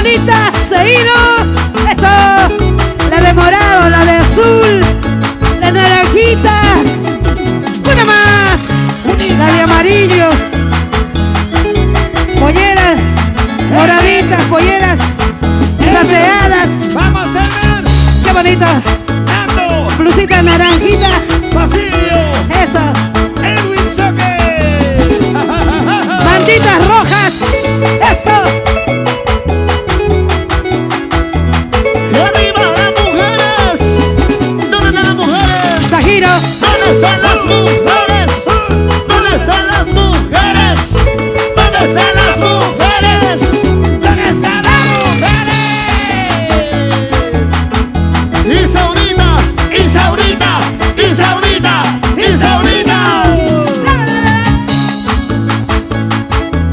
bonitas de hilo. Eso. La de morado, la de azul, la de naranjitas. Una más. La de amarillo. Polleras moraditas, polleras plateadas. Vamos, Edgar. Qué bonito. Nando. Blusita naranjita. Basilio. Eso. Edwin Soque. Mantitas rojas. Eso. Y arriba las mujeres. ¿Dónde están las mujeres? Sajiro. ¿Dónde están las mujeres? ¿Dónde están las mujeres? ¿Dónde están las mujeres? ¿Dónde están las mujeres? Isaurita, Isaurita, Isaurita, Isaurita.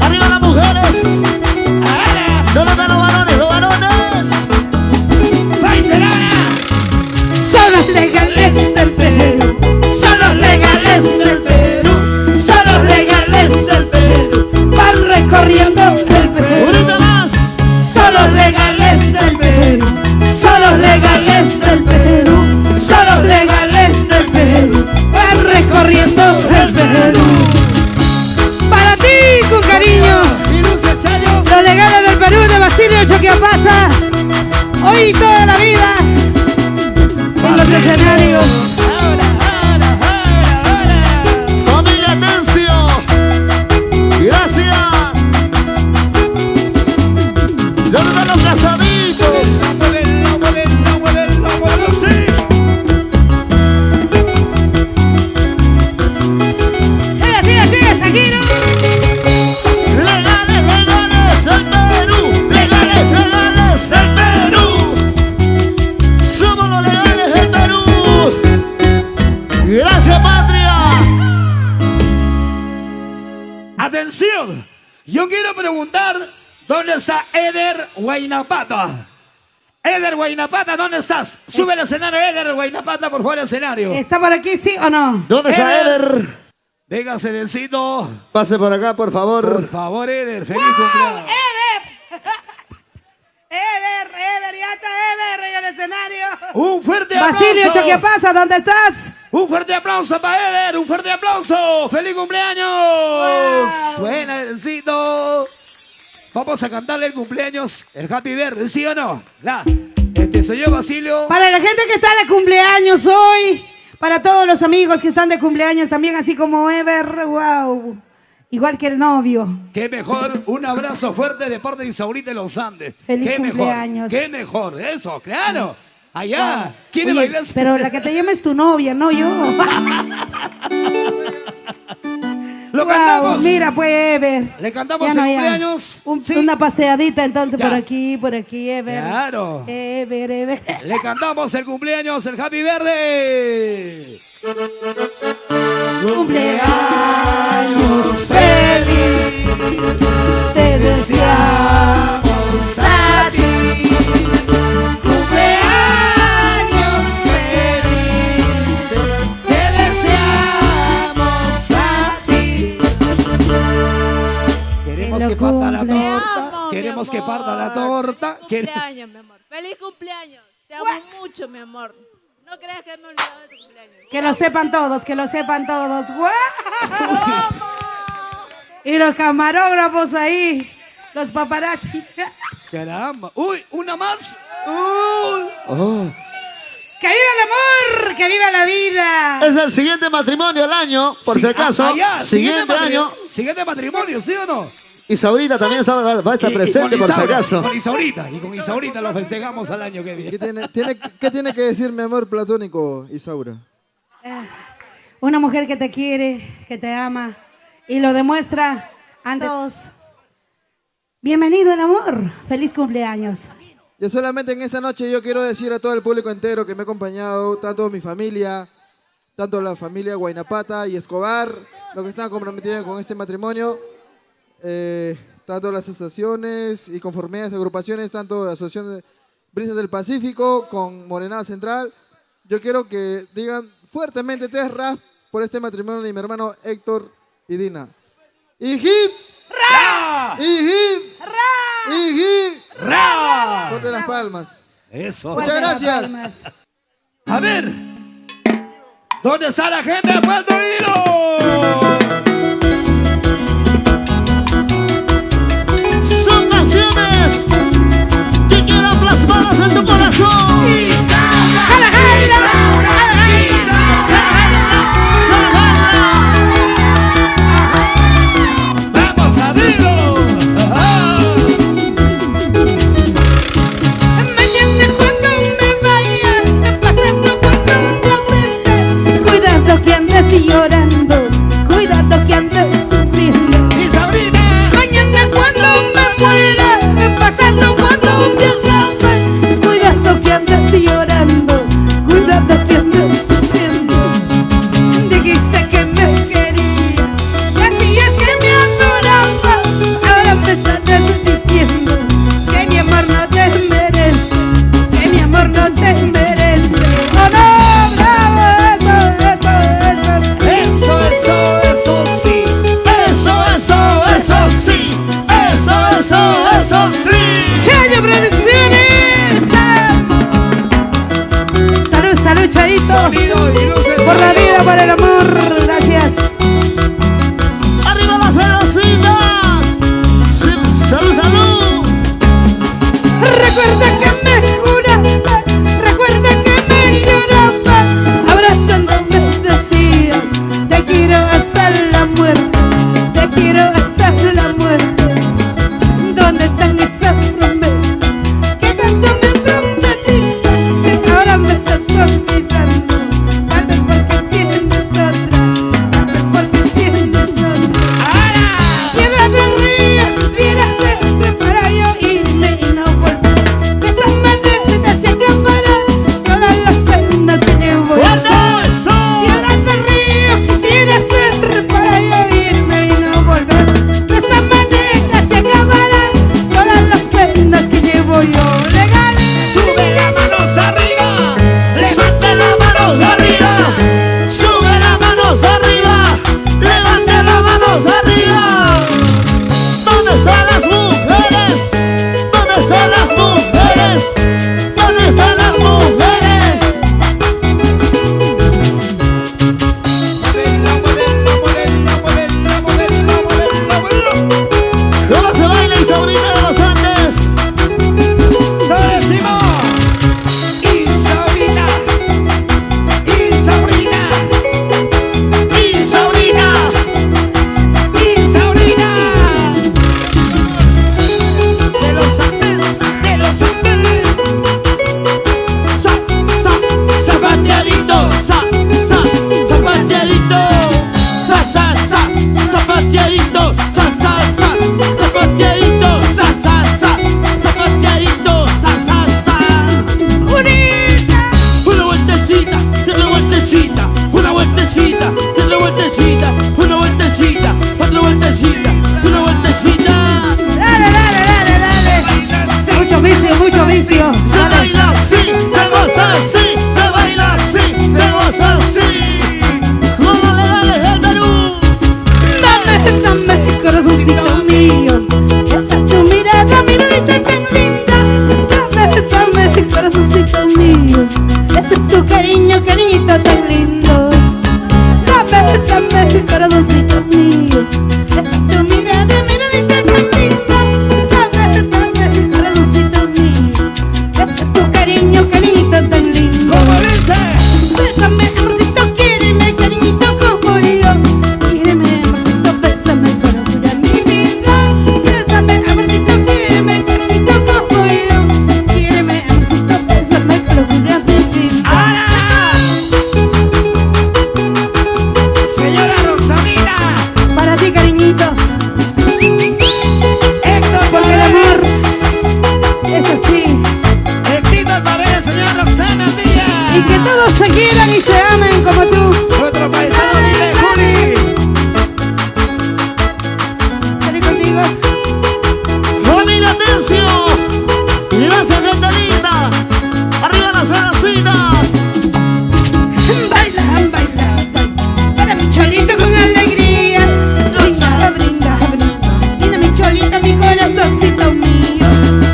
Arriba las mujeres. ¿Dónde están los varones? Los varones. Son los legales del Perú. Son los legales del Perú. Son los legales del Perú. Van recorriendo el Perú. Unita más. Son los legales del Perú. Son los legales del Perú. Son los legales del Perú. Van recorriendo el Perú. Para ti, con cariño. Y Luce Chayo. Los legales del Perú de Basilio Choquiapasa. Hoy y toda la vida. En los escenarios. Familia Tencio. Gracias. ¿Dónde están los casaditos? Sí. Sigue, Sajiro. Legales, legales del Perú. Legales, legales del Perú. Somos los legales del Perú. Gracias, patria. Atención, yo quiero preguntar dónde está Eder Huaynapata. Eder Huaynapata, ¿dónde estás? Sube al escenario, Eder Huaynapata, por favor, al escenario. ¿Está por aquí, sí o no? ¿Dónde está Eder? Venga, Cerecito. Pase por acá, por favor. Por favor, Eder, feliz cumpleaños. Ever, ya está Ever en el escenario. Un fuerte aplauso. Basilio Choquiapasa, ¿dónde estás? Un fuerte aplauso para Eder, un fuerte aplauso. ¡Feliz cumpleaños! Wow. Buena, Edercito. Vamos a cantarle el cumpleaños, el Happy Verde, ¿sí o no? Soy yo, Basilio. Para la gente que está de cumpleaños hoy, para todos los amigos que están de cumpleaños también, así como Ever, wow. Igual que el novio. Qué mejor, un abrazo fuerte de parte de Isaurita de los Andes. Feliz qué cumpleaños. Mejor, qué mejor, eso, claro. Allá, Wow. ¿quiere Oye, bailar? pero la que te llama es tu novia, no yo. Lo Wow, cantamos. mira, pues, Ever. Le cantamos Ya el no, ya. cumpleaños. Sí. Una paseadita entonces Ya. por aquí, Ever. Claro. Ever. Le cantamos el cumpleaños, el Happy Verde. Cumpleaños feliz, te deseamos a ti. Cumpleaños feliz, te deseamos a ti. Queremos lo que parta la cumples. torta. amo, Queremos mi que parta la amor. torta. Cumpleaños, mi amor. Feliz cumpleaños. Te amo mucho, mi amor. No creas que me he olvidado de tu cumpleaños. Que lo sepan todos, que lo sepan todos. ¡Guau! Y los camarógrafos ahí, los paparazzi. Caramba. Uy, una más. Uy. Oh. ¡Que viva el amor! ¡Que viva la vida! Es el siguiente matrimonio al año, por Sí, si acaso. allá, siguiente año. Siguiente matrimonio, ¿sí o no? Isaurita también va a estar presente, por si acaso. Con Isaurita. Y con Isaurita lo festejamos al año que viene. ¿Qué tiene que decir mi amor platónico, Isaura? Una mujer que te quiere, que te ama y lo demuestra ante todos. Bienvenido el amor. Feliz cumpleaños. Yo solamente en esta noche yo quiero decir a todo el público entero que me ha acompañado, tanto mi familia, tanto la familia Huaynapata y Escobar, los que están comprometidos con este matrimonio, tanto las asociaciones y conformidades, agrupaciones, tanto la Asociación de Brisas del Pacífico con Morenada Central. Yo quiero que digan fuertemente tres rap por este matrimonio de mi hermano Héctor y Dina. ¡Y hip! ¡Ra! ¡Y hip! ¡Ra! ¡Y hip! ¡Ra! las palmas. Eso. Muchas gracias. Palmas. A ver. ¿Dónde está la gente de Puerto Hilo? Son canciones que quiero plasmadas en tu corazón. ¡Vamos a abrirlo! Mañana cuando me vaya, pasando cuando me cuidado que andes llorando, cuidado que andes sufriendo. ¡Y Sabrina! Mañana cuando me muera, pasando cuando me acabe, cuidado que andes llorando, cuidado que andes sufriendo. Dijiste que me querías, decías que me adorabas, ahora me sales diciendo que mi amor no te merece, que mi amor no te merece. ¡Oh no! Eso sí. Eso sí. Eso sí. ¡Chayo Producciones! Salud, salud, Chayito. Sonido y luces. Por la vida, por el amor. Gracias. Arriba las cervecitas. Salud, salud. Recuerda que me juraste, recuerda que me lloraba, abrazándome decía, te quiero hasta la muerte, te quiero hasta la muerte. ¿Dónde están esas promesas que tanto me prometiste, que ahora me estás olvidando? Tal vez porque tienes otra, tal vez porque tienes otra. Piedra del río, quisiera hacerte para yo irme y no volver. De esa manera se acabarán todas las penas que llevo. Piedra del río, quisiera ser para yo irme y no volver. De esa manera se acabarán todas las penas que llevo yo. Legal. ¡Sube las manos arriba! Levante las manos arriba. Sube las manos arriba. Levante las manos arriba. ¿Dónde están las mujeres? ¿Dónde están las mujeres? ¿Dónde están las mujeres? ¿Cómo se baila y Sabrina de los Andes? Y Sabrina. Y Sabrina. Y Sabrina. De los Andes. Zapateadito, zapateadito, zapateadito, zapateadito, zapateadito, Una vueltecita, otra vueltecita, una vueltecita, otra vueltecita, una vueltecita, otra vueltecita, una vueltecita. Dale, dale, dale, dale. Mucho vicio, mucho vicio. Se baila así, se goza así, se baila así, se goza así. Con los legales del Perú. Dame, dame, corazoncito mío, esa es tu mirada, miradita tan linda. Dame, dame, corazoncito mío, ese es tu cariño, cariñito tan lindo. Dame, dame, corazoncito mío, esa es tu mirada, miradita tan linda. Dame, dame, corazoncito mío, ese es tu cariño, cariñito tan lindo. ¿Cómo dice? Bésame, amorcito, quiéreme, cariñito como yo. Quiéreme, amorcito, bésame con locura mi vida. Bésame, amorcito, quiéreme, cariñito como yo. Quiéreme, amorcito, bésame con locura mi vida. Señora Roxamina. Para ti, cariñito, Héctor porque el amor es así. Héctor Paredes, señora Roxana Díaz. Y que todos se quieran y se amen como tú. Nuestro paisano Mire Juli. Estoy contigo. Familia Atencio. Gracias, gente linda. Arriba las cervecitas. Baila, baila, baila. Para mi cholito con alegría. Brinda, brinda, brinda. Brinda mi cholito, mi corazoncito mío.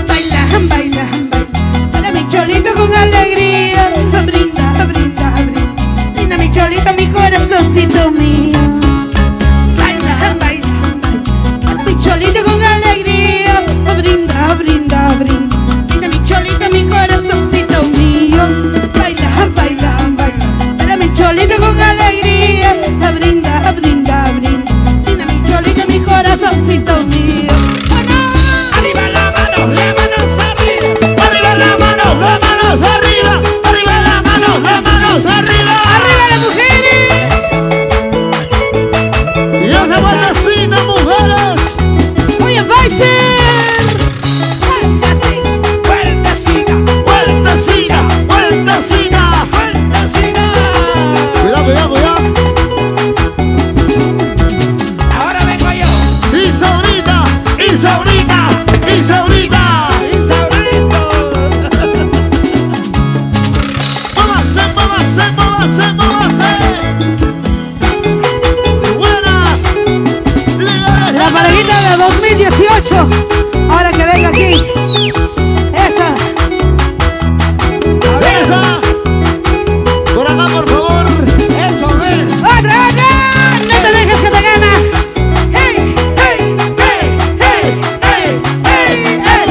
Baila, baila, baila. parejita de 2018. Ahora que venga aquí. Esa. Esa. Por acá, por favor. Eso, ven. ¡Otra! ¡No te dejes que te gana! ¡Hey! ¡Hey! ¡Hey! ¡Hey! ¡Hey! ¡Hey! ¡Hey!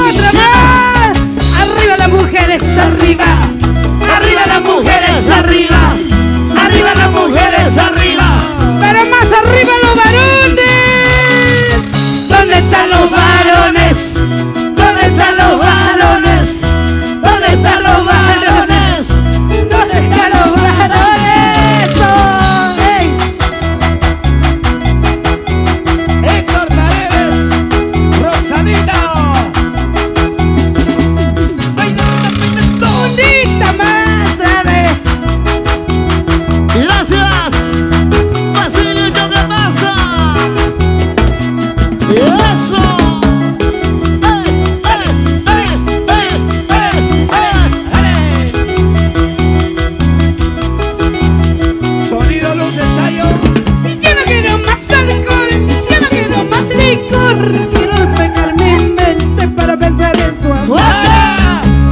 ¡Otra más! ¡Arriba las mujeres! ¡Arriba! ¡Arriba las mujeres! ¡Arriba! ¡Arriba las mujeres! ¡Arriba! ¡Pero más arriba los varones! ¿Dónde están los varones? ¿Dónde están los varones? ¿Dónde están los varones? ¿Dónde están los varones? ¡Oh! ¡Ey! Héctor Paredes, Roxanita. ¡Bonita madre! Gracias. Basilio, ¿qué pasa? Eso. Sonido, luz, ensayo. Yo no quiero más alcohol, yo no quiero más licor. Quiero despejar mi mente para pensar en tu amor.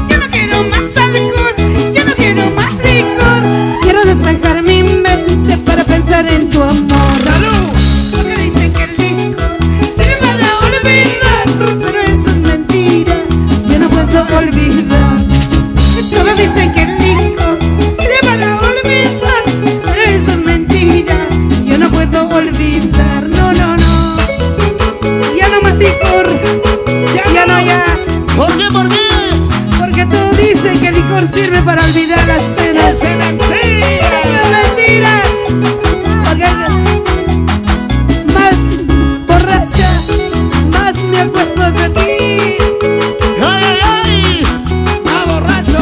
Yo no quiero más alcohol, yo no quiero más licor. Quiero despejar mi mente para pensar en tu amor. ¡Salud! Porque dicen que el licor sirve para olvidar, pero esto es mentira, yo no puedo olvidar. Todos dicen que el licor sirve para olvidar, pero eso es mentira, yo no puedo olvidar. No, no, no, ya no más licor, ya no, ya. ¿Por qué? ¿Por qué? Porque todos dicen que el licor sirve para olvidar las penas. ¡Es mentira! ¡Es mentira! Porque más borracha, más me acuerdo de ti. ¡Ay, ay, ay! ¡Va borracho!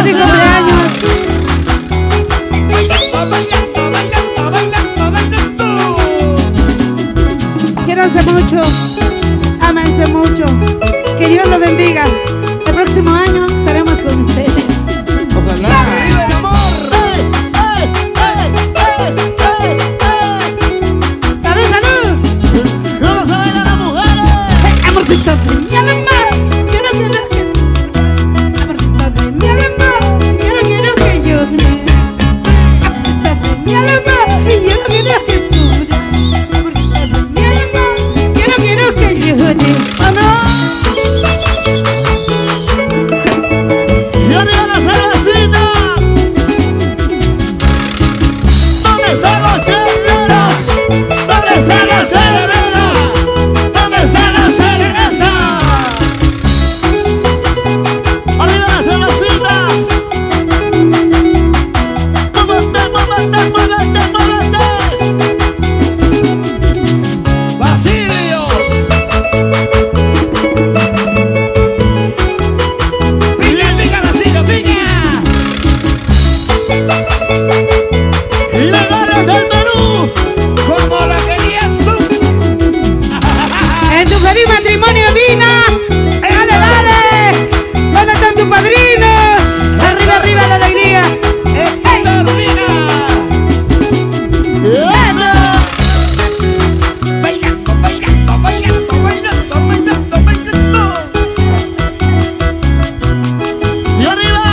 ¡Feliz cumpleaños! Bailando, bailando, bailando, bailando, bailando. Quiéranse mucho, ámense mucho, que Dios los bendiga. El próximo año estaremos con ustedes. Ojalá. ¡Viva el amor! ¡Salud, salud! ¿Cómo se bailan las mujeres? Amorcito de mi alma, yo no quiero que... Amorcito de mi alma, yo no quiero que llores. Amorcito de mi alma, y yo no quiero que sufras. Amorcito de mi alma, yo no quiero que llores. ¡Oh, no! ¡Y arriba la cervecita! ¿Dónde están los cervezas? ¿Dónde están las cervezas? ¿Dónde están las cervezas? ¡Arriba las cervecitas! ¡Muévete, muévete, muévete, muévete! ¡Basilio! ¡Piña, piña, Basilio, piña! ¡Legales del Perú! ¡Como la querías tú! En tu feliz matrimonio, Dina. ¡Dale, dale! ¿Dónde están tus padrinos? ¡Arriba, arriba la alegría! ¡Héctor, mira! Bailando, bailando, bailando, bailando, bailando, bailando. ¡Y arriba!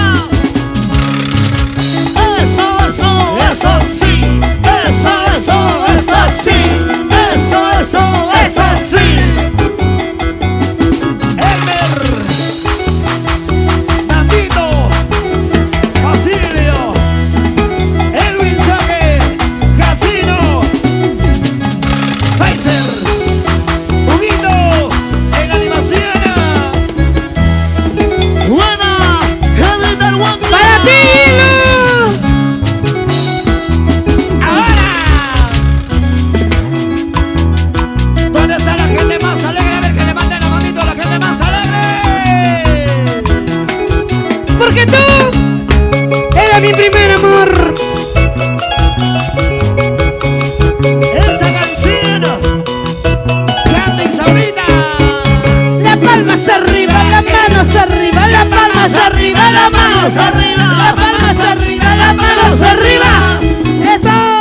¡Eso sí! ¡Eso sí! ¡Eso sí! Elmer, Nandito, Basilio, Edwin Choque, Casino, Pfizer, Huguito, en animación. ¡Buena! ¡Henry del Wanda! ¡Para ti, Hilo! Ahora, ¿dónde está la gente más alegre? A ver que le manden la manito a la gente más alegre. Porque tú eras mi primer amor. Esta canción, canta y sabrita. Las palmas arriba, las manos arriba, las palmas arriba, las manos arriba, las palmas arriba, las manos arriba. Eso.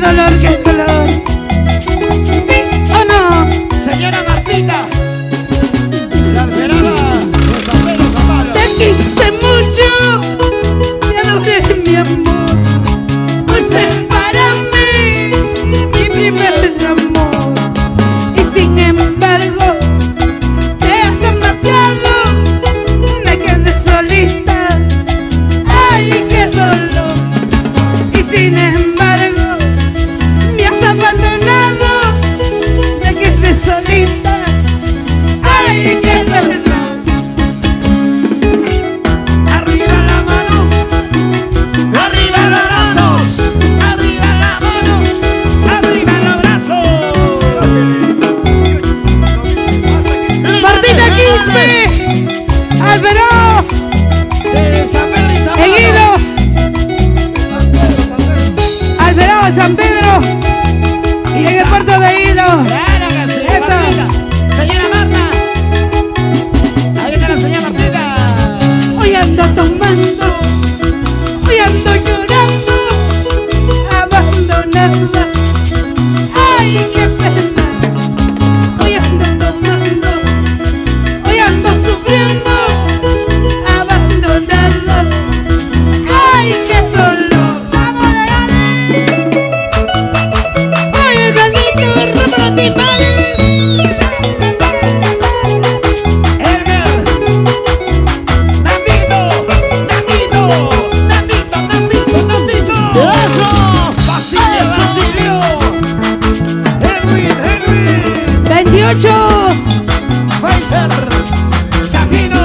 dolor, qué dolor. ¿Sí o no? Señora Martita. La esperaba. Los abuelos amados. Te quise mucho, te adoré mi amor. Fuiste para mí mi primer amor. Y sin embargo, te has matado, me quedé solita. Ay, qué dolor. Y sin embargo, me has abandonado, me quedé solita. Ay, qué dolor. Arriba las manos. Arriba los brazos. Arriba las manos. Arriba los brazos. Martita Quispe, Álvaro, De San Pedro y San en Hilo, Álvaro, San Pedro y en el puerto de Hilo. Claro que sí, Eso. Martita. Señora Marta. Ahí está la señora Martita. Hoy ando tomando, hoy ando llorando, abandonada. Ay, qué pena. Hoy ando tomando, hoy ando sufriendo, abandonada. Ay, qué dolor. Vamos, dale. Ay, el blanquito, ropa de vale. Edgar. Nandito. Nandito. Nandito. Nandito. Nandito. ¡Eso! Basilio. Basilio. Edwin. Edwin. 28, Pfizer. Sabino.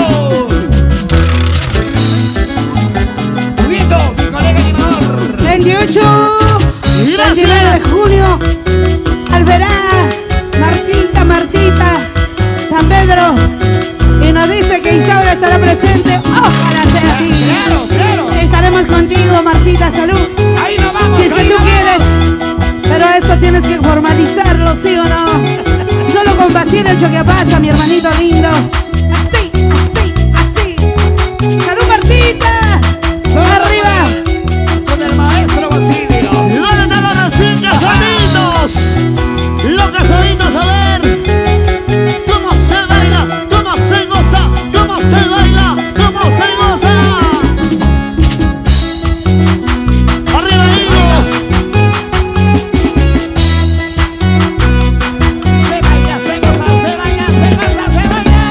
Vito, mi colega animador. 28, 29 de junio, Alberá, Martita, Martita, San Pedro, y nos dice que Isaura estará presente. Ojalá sea así. Claro, claro. Estaremos contigo, Martita, salud. Ahí nos vamos. Si es que ahí tú nos quieres, vamos. pero esto tienes que formalizarlo, ¿sí o no? Solo con Basilio hecho que pasa, mi hermanito lindo. Así, así, así. Salud, Martita. Arriba. Con el maestro Basilio. ¿Dónde están los casaditos? Los casaditos, a ver. ¿Cómo se baila? ¿Cómo se goza? ¿Cómo se baila? ¿Cómo se goza? Arriba, Hilo. Se baila, se goza, se baila, se goza, se baila.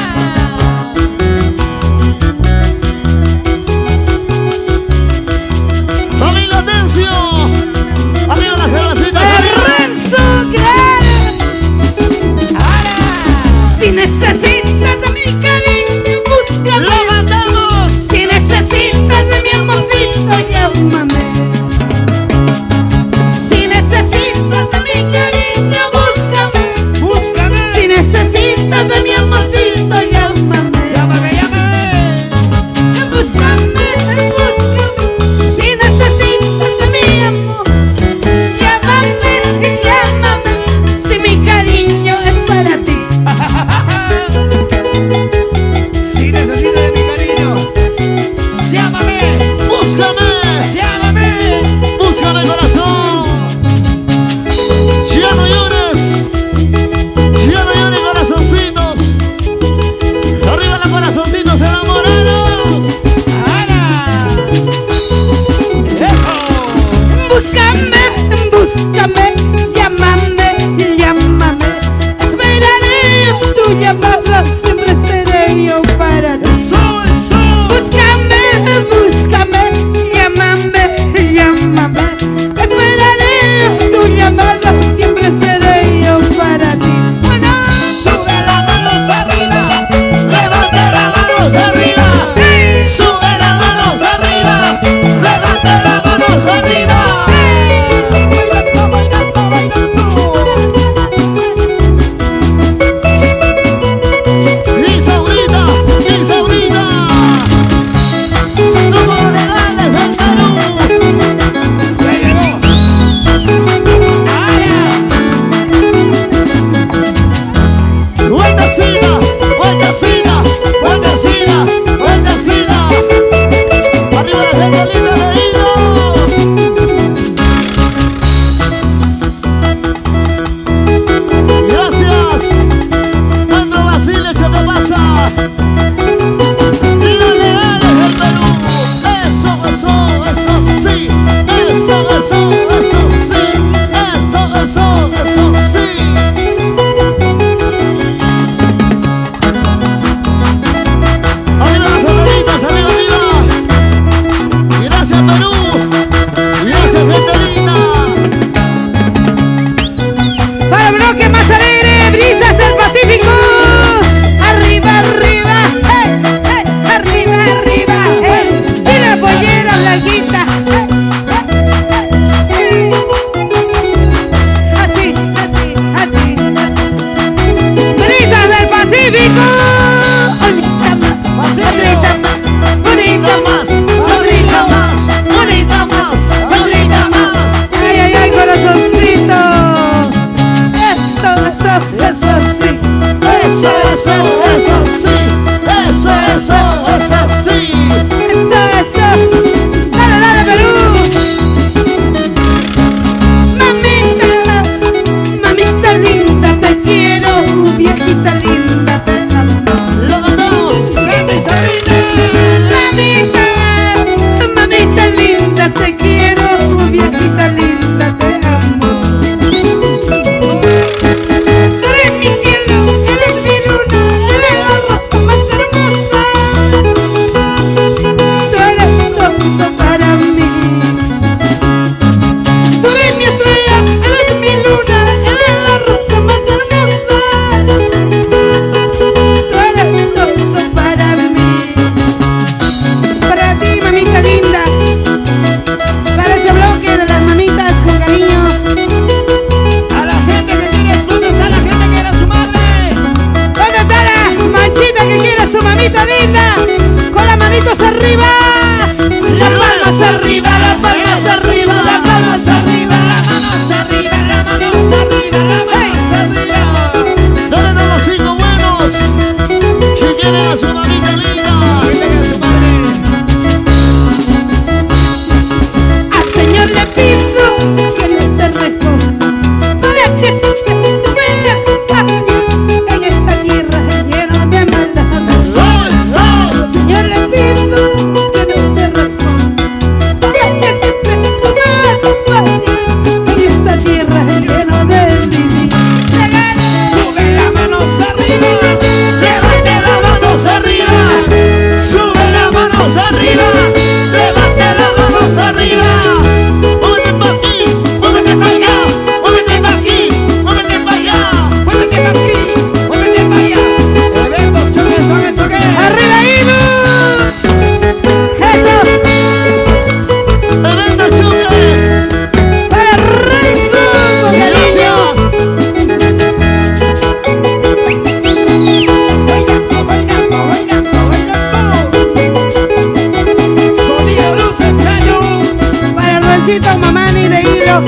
Florecita Mamani de Hilo.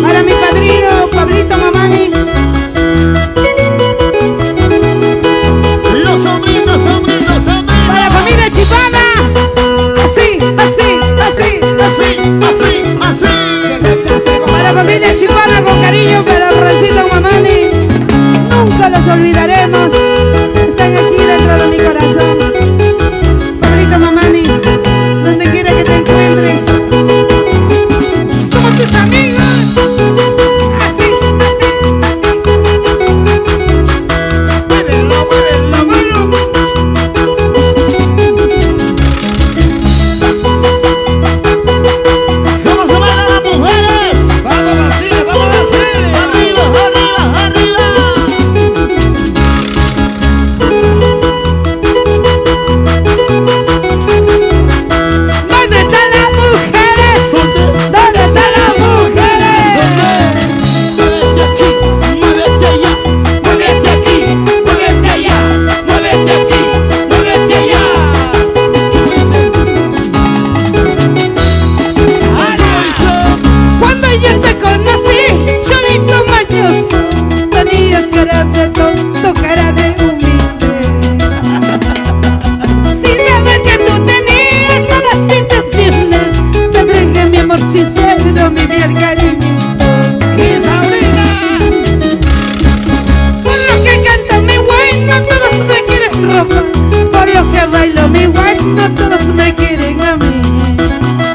Para mi padrino Pablito Mamani. Los sombritos, sombritos, sombritos. Para la familia Chipana. Así, así, así, así, Así. Para la familia Chipana con cariño, para Florecita Mamani. Nunca los olvidaremos. Están aquí dentro de mi corazón. Pablito Mamani, donde quiera que te encuentres. Somos tus amigos. Así, así. Muévelo, muévelo, muévelo. Vamos a ver a las mujeres. Vamos Brasil, vamos Brasil. Arriba, arriba, arriba. ¿Dónde están las mujeres? ¿Dónde están las mujeres? Muévete aquí, muévete allá. Muévete aquí, muévete allá. Muévete aquí, muévete allá. Cuando yo te conocí, cholito mañoso, tenías cara de tonto, cara de humilde. Sin saber que tú tenías todas las intenciones, te entregué mi amor sincero, mi bien cariñito. ¡Y Sabrina! Por lo que canto mi güey, no todos me quieren robar. Por lo que bailo mi güey, no todos me quieren a mí.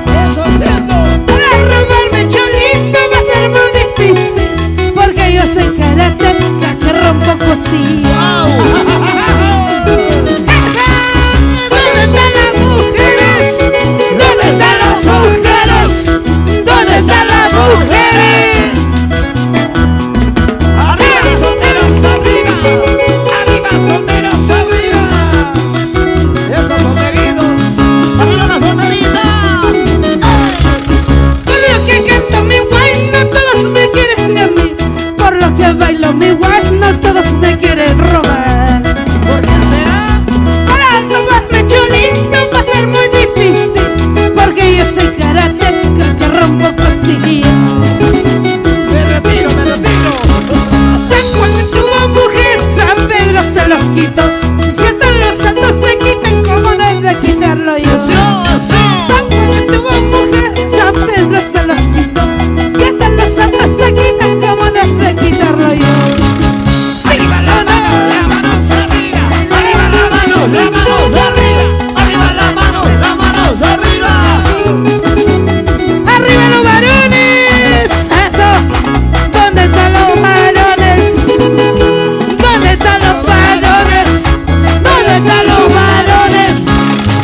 ¡Eso es cierto! Para robarme cholito va a ser muy difícil, porque yo soy karateca que rompo costillas. ¿Dónde están las mujeres? ¿Dónde están las mujeres? ¿Dónde están las mujeres? ¡Arriba, solteros, arriba! ¡Arriba, solteros, arriba! ¡Esos solteritos! Arriba las botanitas. Por lo que canto mi guay, no todos me quieren a mí. Por lo que bailo mi guay, no todos me quieren robar. ¿Por qué será? Para robarme cholito va a ser muy difícil, porque yo soy karateca que rompo costillas. Me retiro, me retiro. Cuando tuvo mujer, San Pedro se los quitó. Si hasta los santos se quitan, ¿cómo no he de quitarlo yo? Cuando tuvo mujer, San Pedro se los quitó. Si hasta los santos se quitan, ¿cómo no he de quitarlo yo? ¡Arriba la mano, la mano arriba! ¡Arriba la mano, la mano arriba! ¡Arriba la mano, la mano arriba! ¡Arriba los varones! ¡Eso! ¿Dónde están los varones? ¿Dónde están los varones? ¿Dónde están los varones?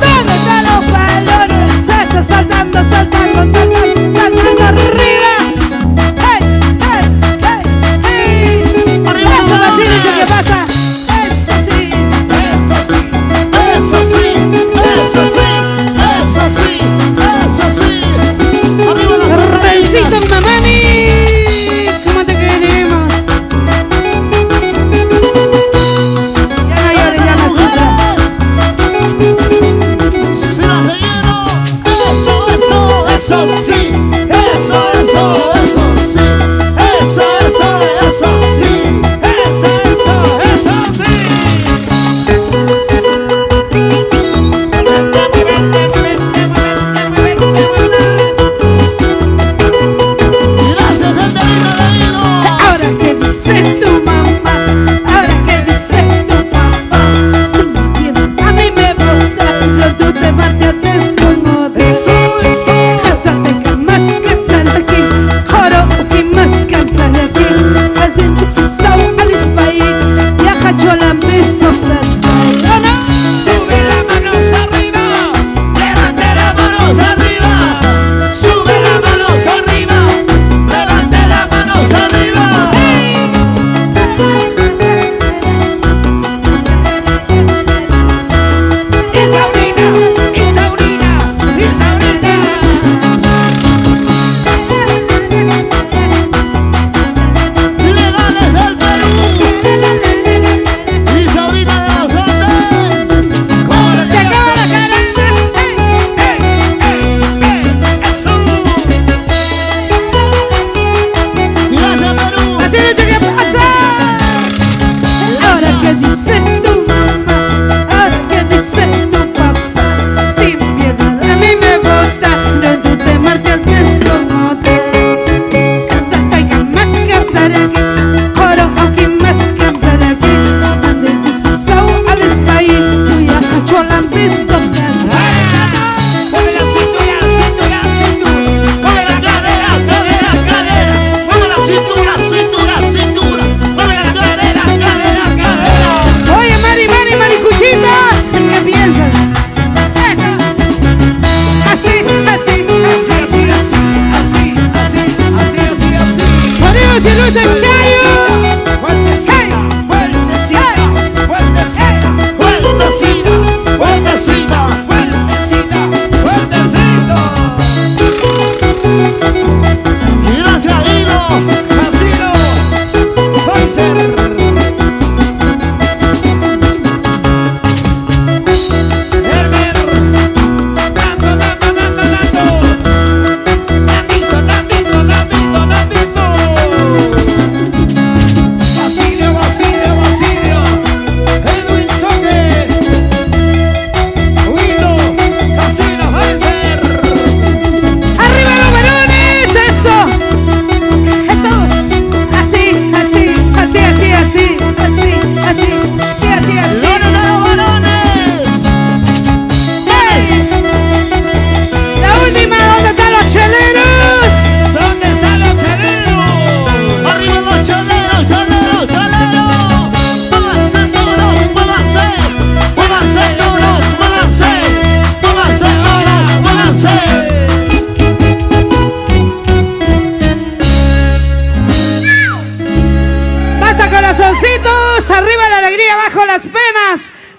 ¿Dónde están los varones? Eso, saltando, saltando, saltando, saltando arriba. ¡Hey, hey, hey, hey! ¡Eso, Basilio, qué pasa! ¡Eso sí! Eso sí, eso sí, eso sí, eso sí. Arriba las ¡Rubensito botanitas. Mamani! ¿Cómo te queremos? Ya no llores, ya no sufras. Filas de hielo. Eso sí. Eso sí, eso sí. Eso sí. ¡Eso sí! Gracias, gente linda de hilo. Ahora que dice tu mamá, ahora que dice tu papá, si no quieres a mí me botas, pero tú te marchaste con otro. Cásate jamás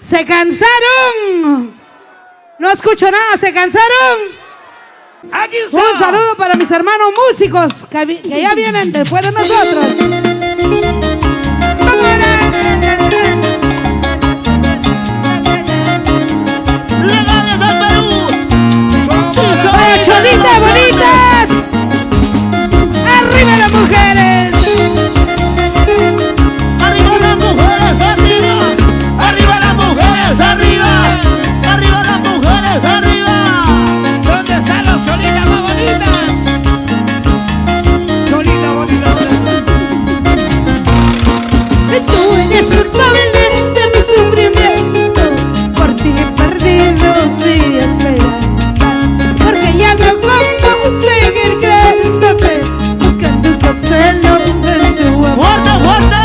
¿Se cansaron? No escucho nada, ¿se cansaron? Aquí está. Un saludo para mis hermanos músicos que ya vienen después de nosotros. Legales del Perú. ¡Oye, cholitas bonitas! ¡Arriba las mujeres! Arriba las mujeres, arriba. Arriba las mujeres, arriba. Arriba las mujeres, arriba. ¿Dónde están las cholitas más bonitas? Cholita bonita. Tú eres culpable de mi sufrimiento. Por ti he perdido mi esperanza. Porque ya no puedo seguir creyéndote, buscando un consuelo en tu amor. ¡Fuerte, fuerte!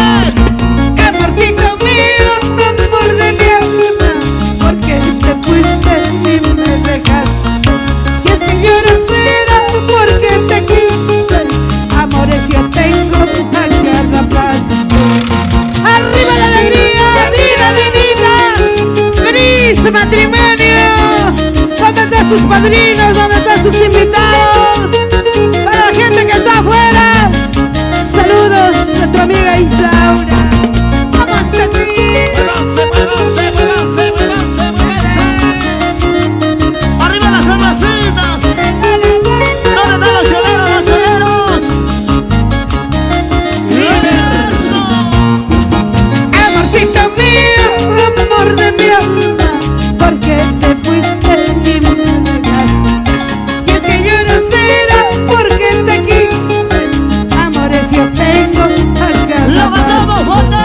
Amorcito mío, amor de mi alma, porque te fuiste y me dejaste. Y es que yo no será porque te quise, amores yo tengo a cada paso. ¡Arriba la alegría, vida divina! ¡Feliz matrimonio! ¿Dónde están sus padrinos? ¿Dónde están sus invitados? Para la gente que está afuera, saludos de tu amiga Isaura. ¡Vamos a seguir! Arriba las cervecitas. ¿Dónde están los choleros, los choleros? ¡Eso! Amorcito mío, amor de mi alma, porque te fuiste y me dejaste. Si es que yo no será porque te quise, amores yo tengo a cada ¡Lo matamos, fuerte!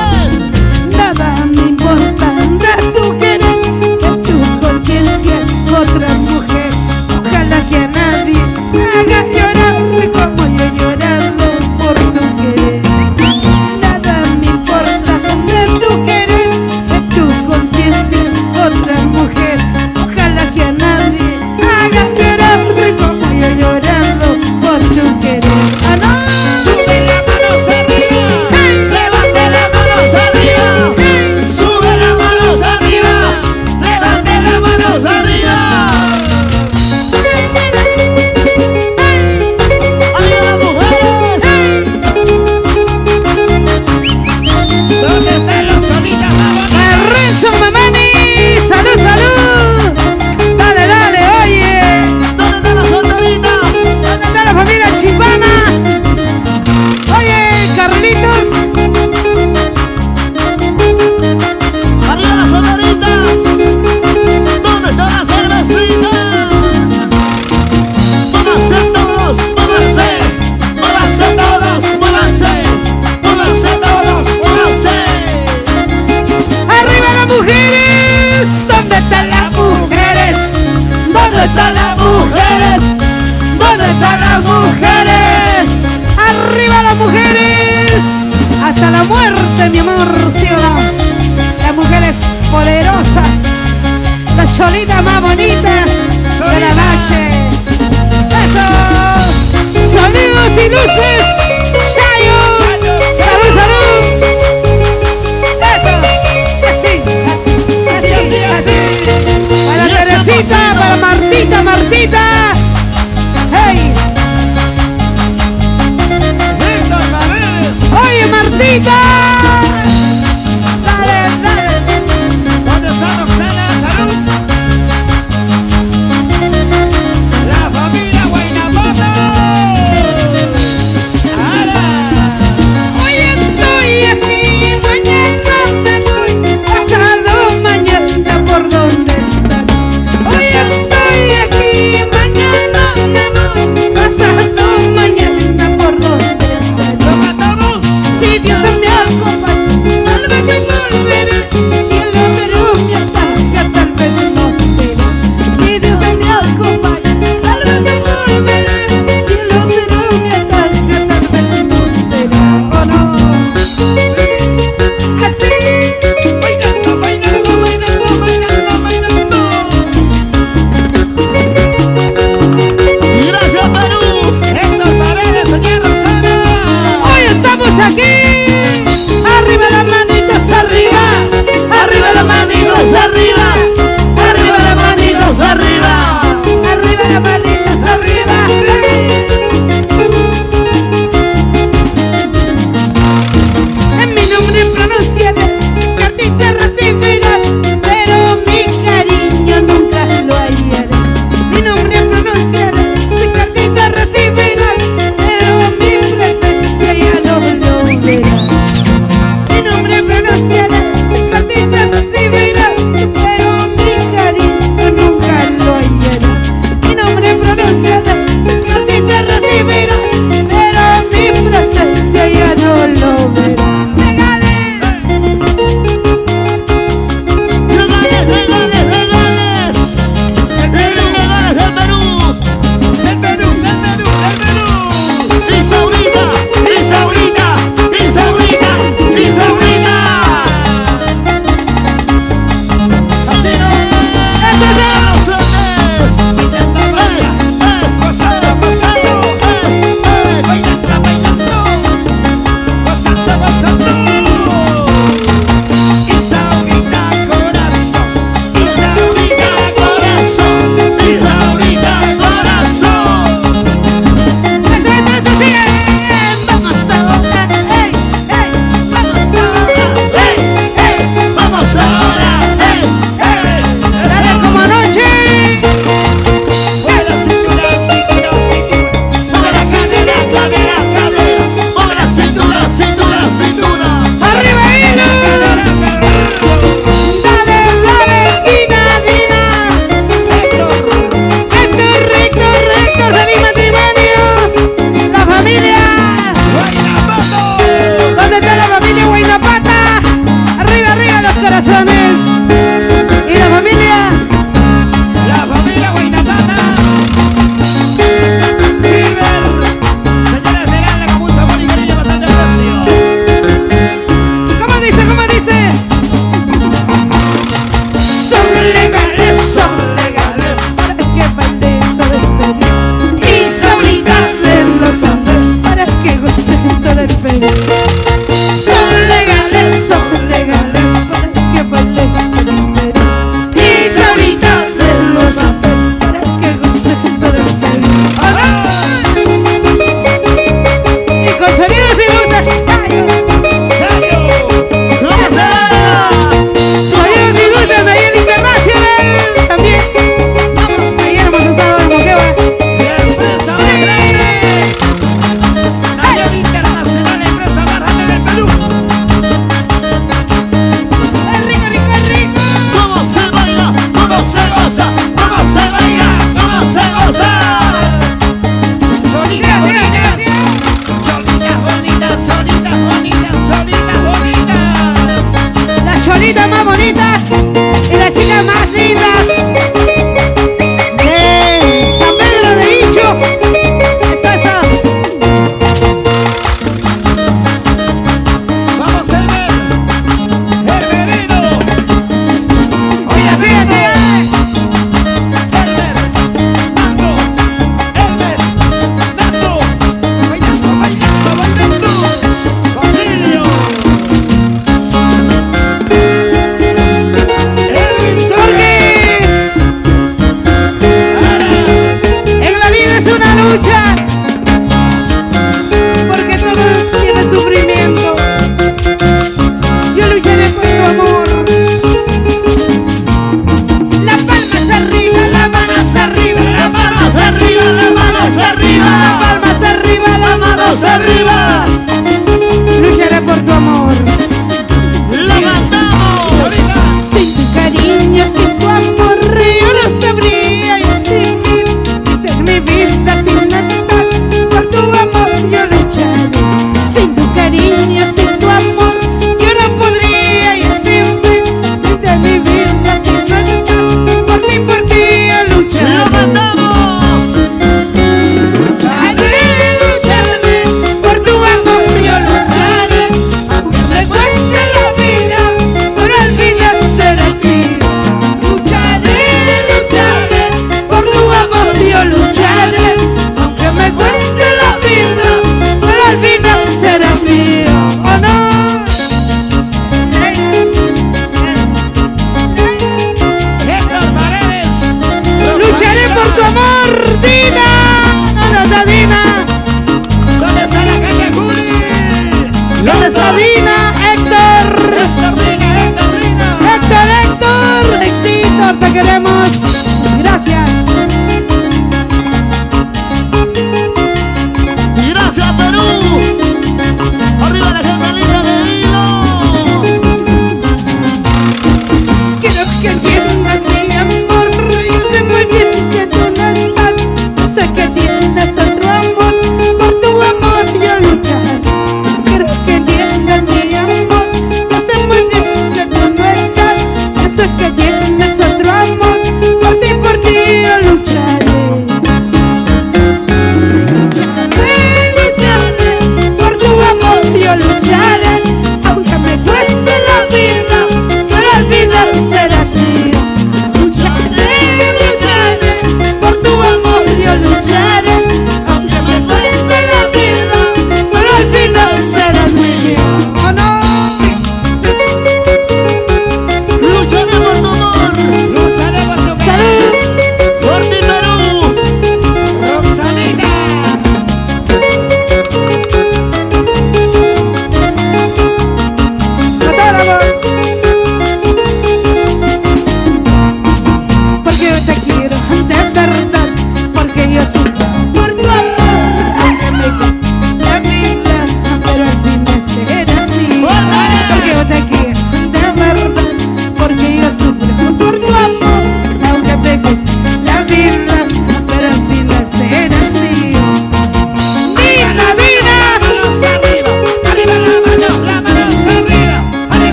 nada me importa de tu querer, de tu conciencia, otra mujer. Ojalá que a nadie haga llorar como yo he llorado por tu querer. Nada me importa de tu querer, de tu conciencia, otra mujer. Ojalá que a nadie haga llorar como yo he llorado por tu querer. ¡Ah, no! ¡Sube las manos arriba! ¡Levante las manos arriba! ¡Sube las manos arriba! ¡Levante las manos arriba! ¡Arriba las mujeres! ¿Dónde están las cholitas más bonitas? ¡Arrezo, mamani! ¡Salud, salud! Dale, dale, oye. ¿Dónde están las soldaditas? ¿Dónde está la familia chipana? Oye, Carlitos. ¡Arriba las soldaditas! ¿Dónde están las cervecitas? ¡Muévanse todos! ¡Muévanse! ¡Muévanse todos! ¡Muévanse! ¡Muévanse todos! ¡Muévanse! ¡Arriba las mujeres! ¿Dónde están las mujeres? ¿Dónde están las mujeres? ¿Dónde están las mujeres? ¡Arriba las mujeres! Hasta la muerte, mi amor, ¿sí o no? Las mujeres poderosas, las cholitas más bonitas de la noche. ¡Eso! ¡Sonidos y luces! ¡Chayo! ¡Salud, salud! ¡Eso! Así, así, así, así. Para Teresita, para Martita, Martita. ¡Hey! ¡Oye, Martita! ¡Dale, dale! ¿Dónde está Roxana? ¡Salud!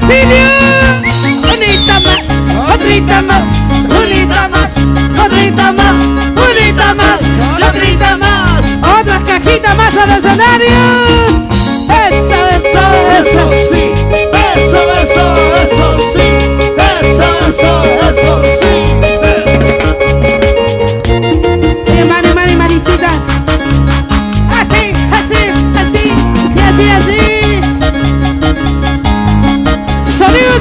Basilio. Unita más, otrita más, unita más, otrita más, unita más, otrita más. Otra cajita más al escenario. Eso sí, eso sí, eso sí. Mani, manicitas. Así. Sonido.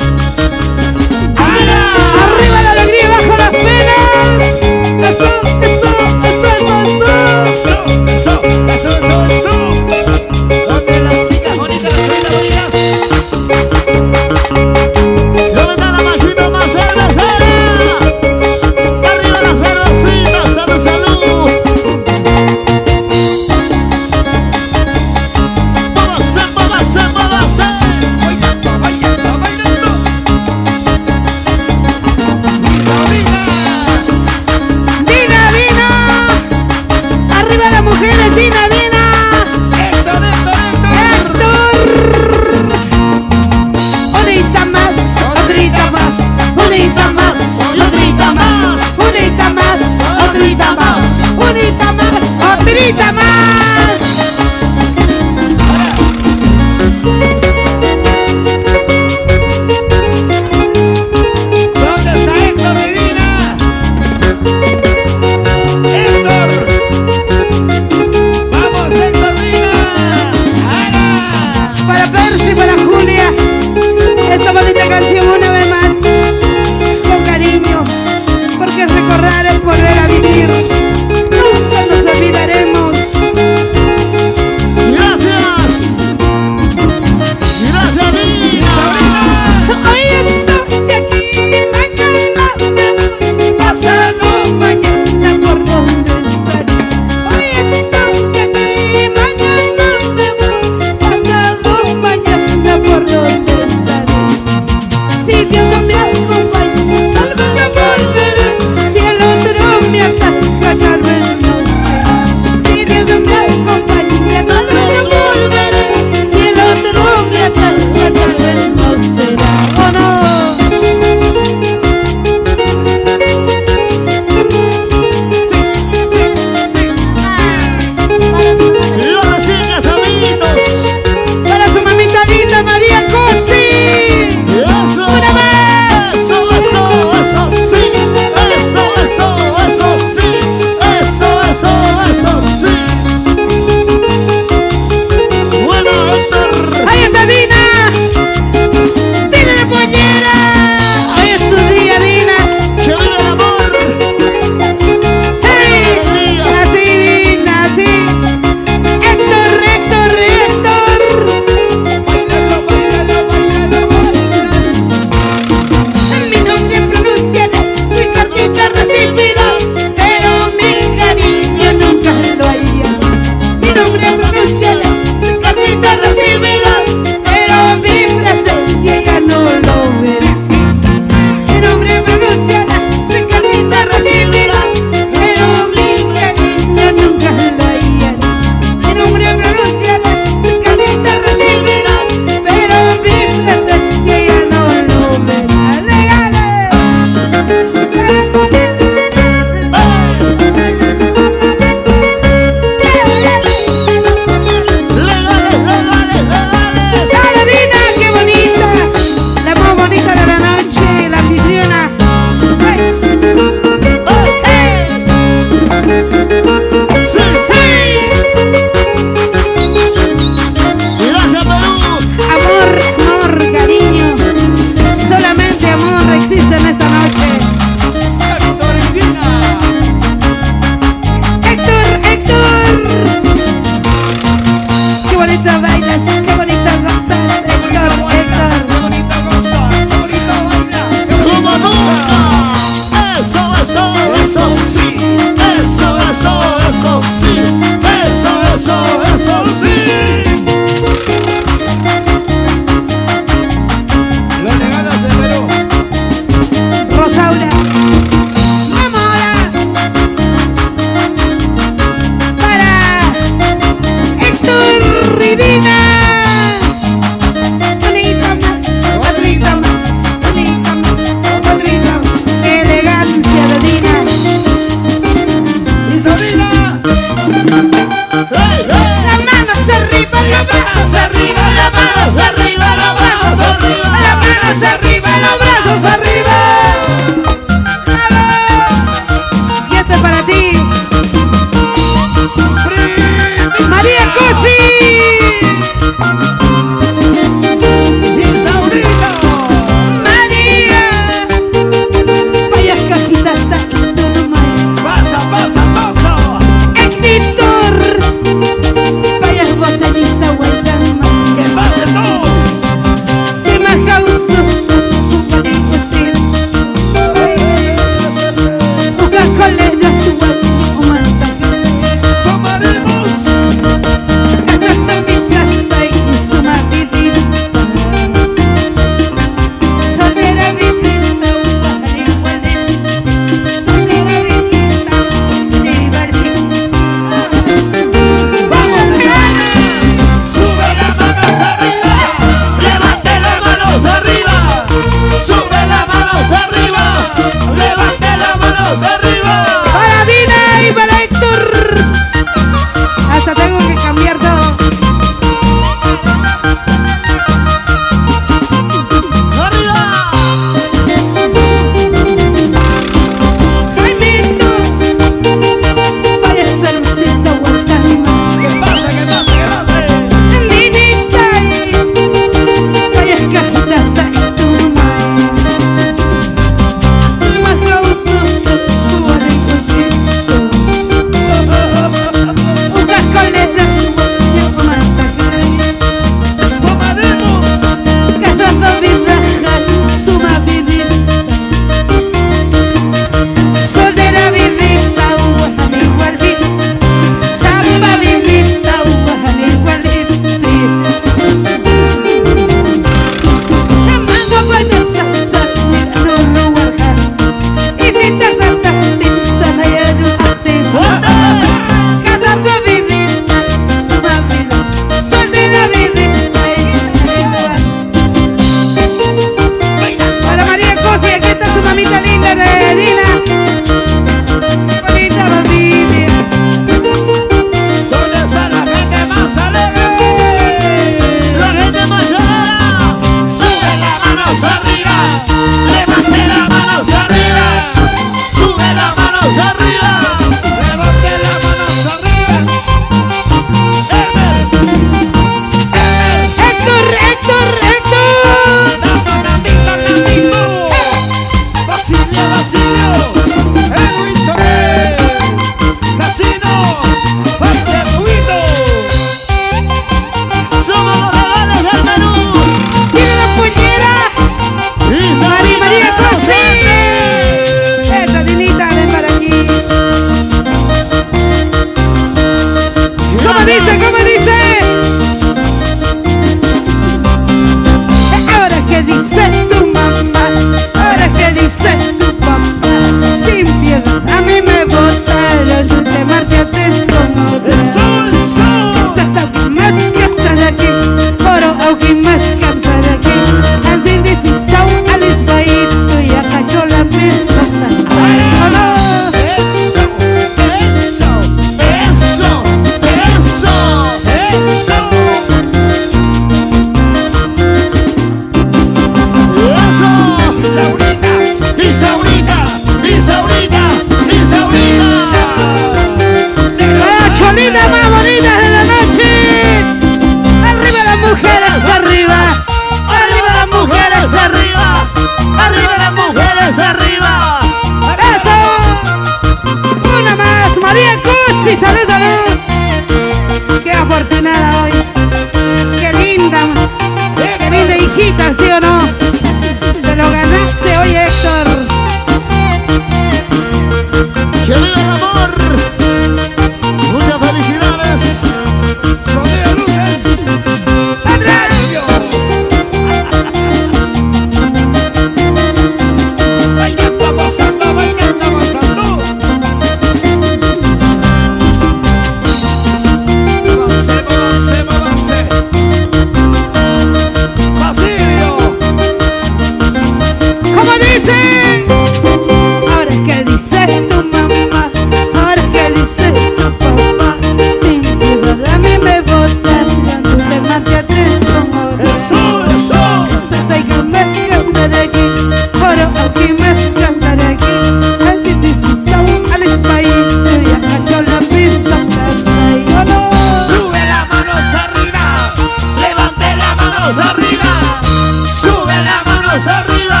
manos arriba.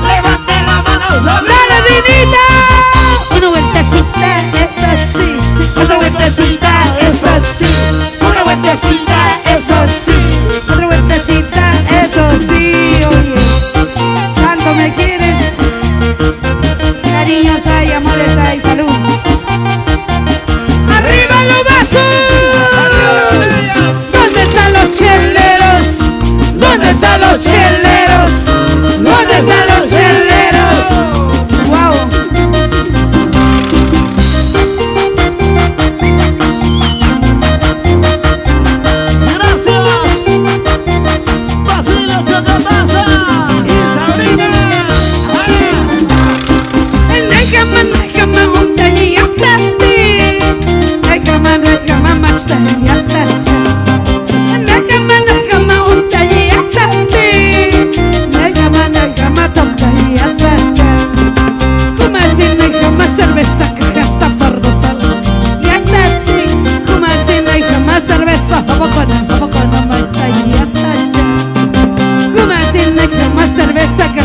Levanten las manos arriba. ¡Dale, Dinita! Una vueltecita, eso sí. Otra vueltecita, eso sí. Una vueltecita, eso sí. Otra vueltecita, eso sí, oye. Tanto me quieres. Cariños hay, amores hay, salud. ¡Arriba los vasos! ¿Dónde están los cheleros? ¿Dónde están los cheleros? ¿Dónde están los cheleros? ¡Wow! Cerveza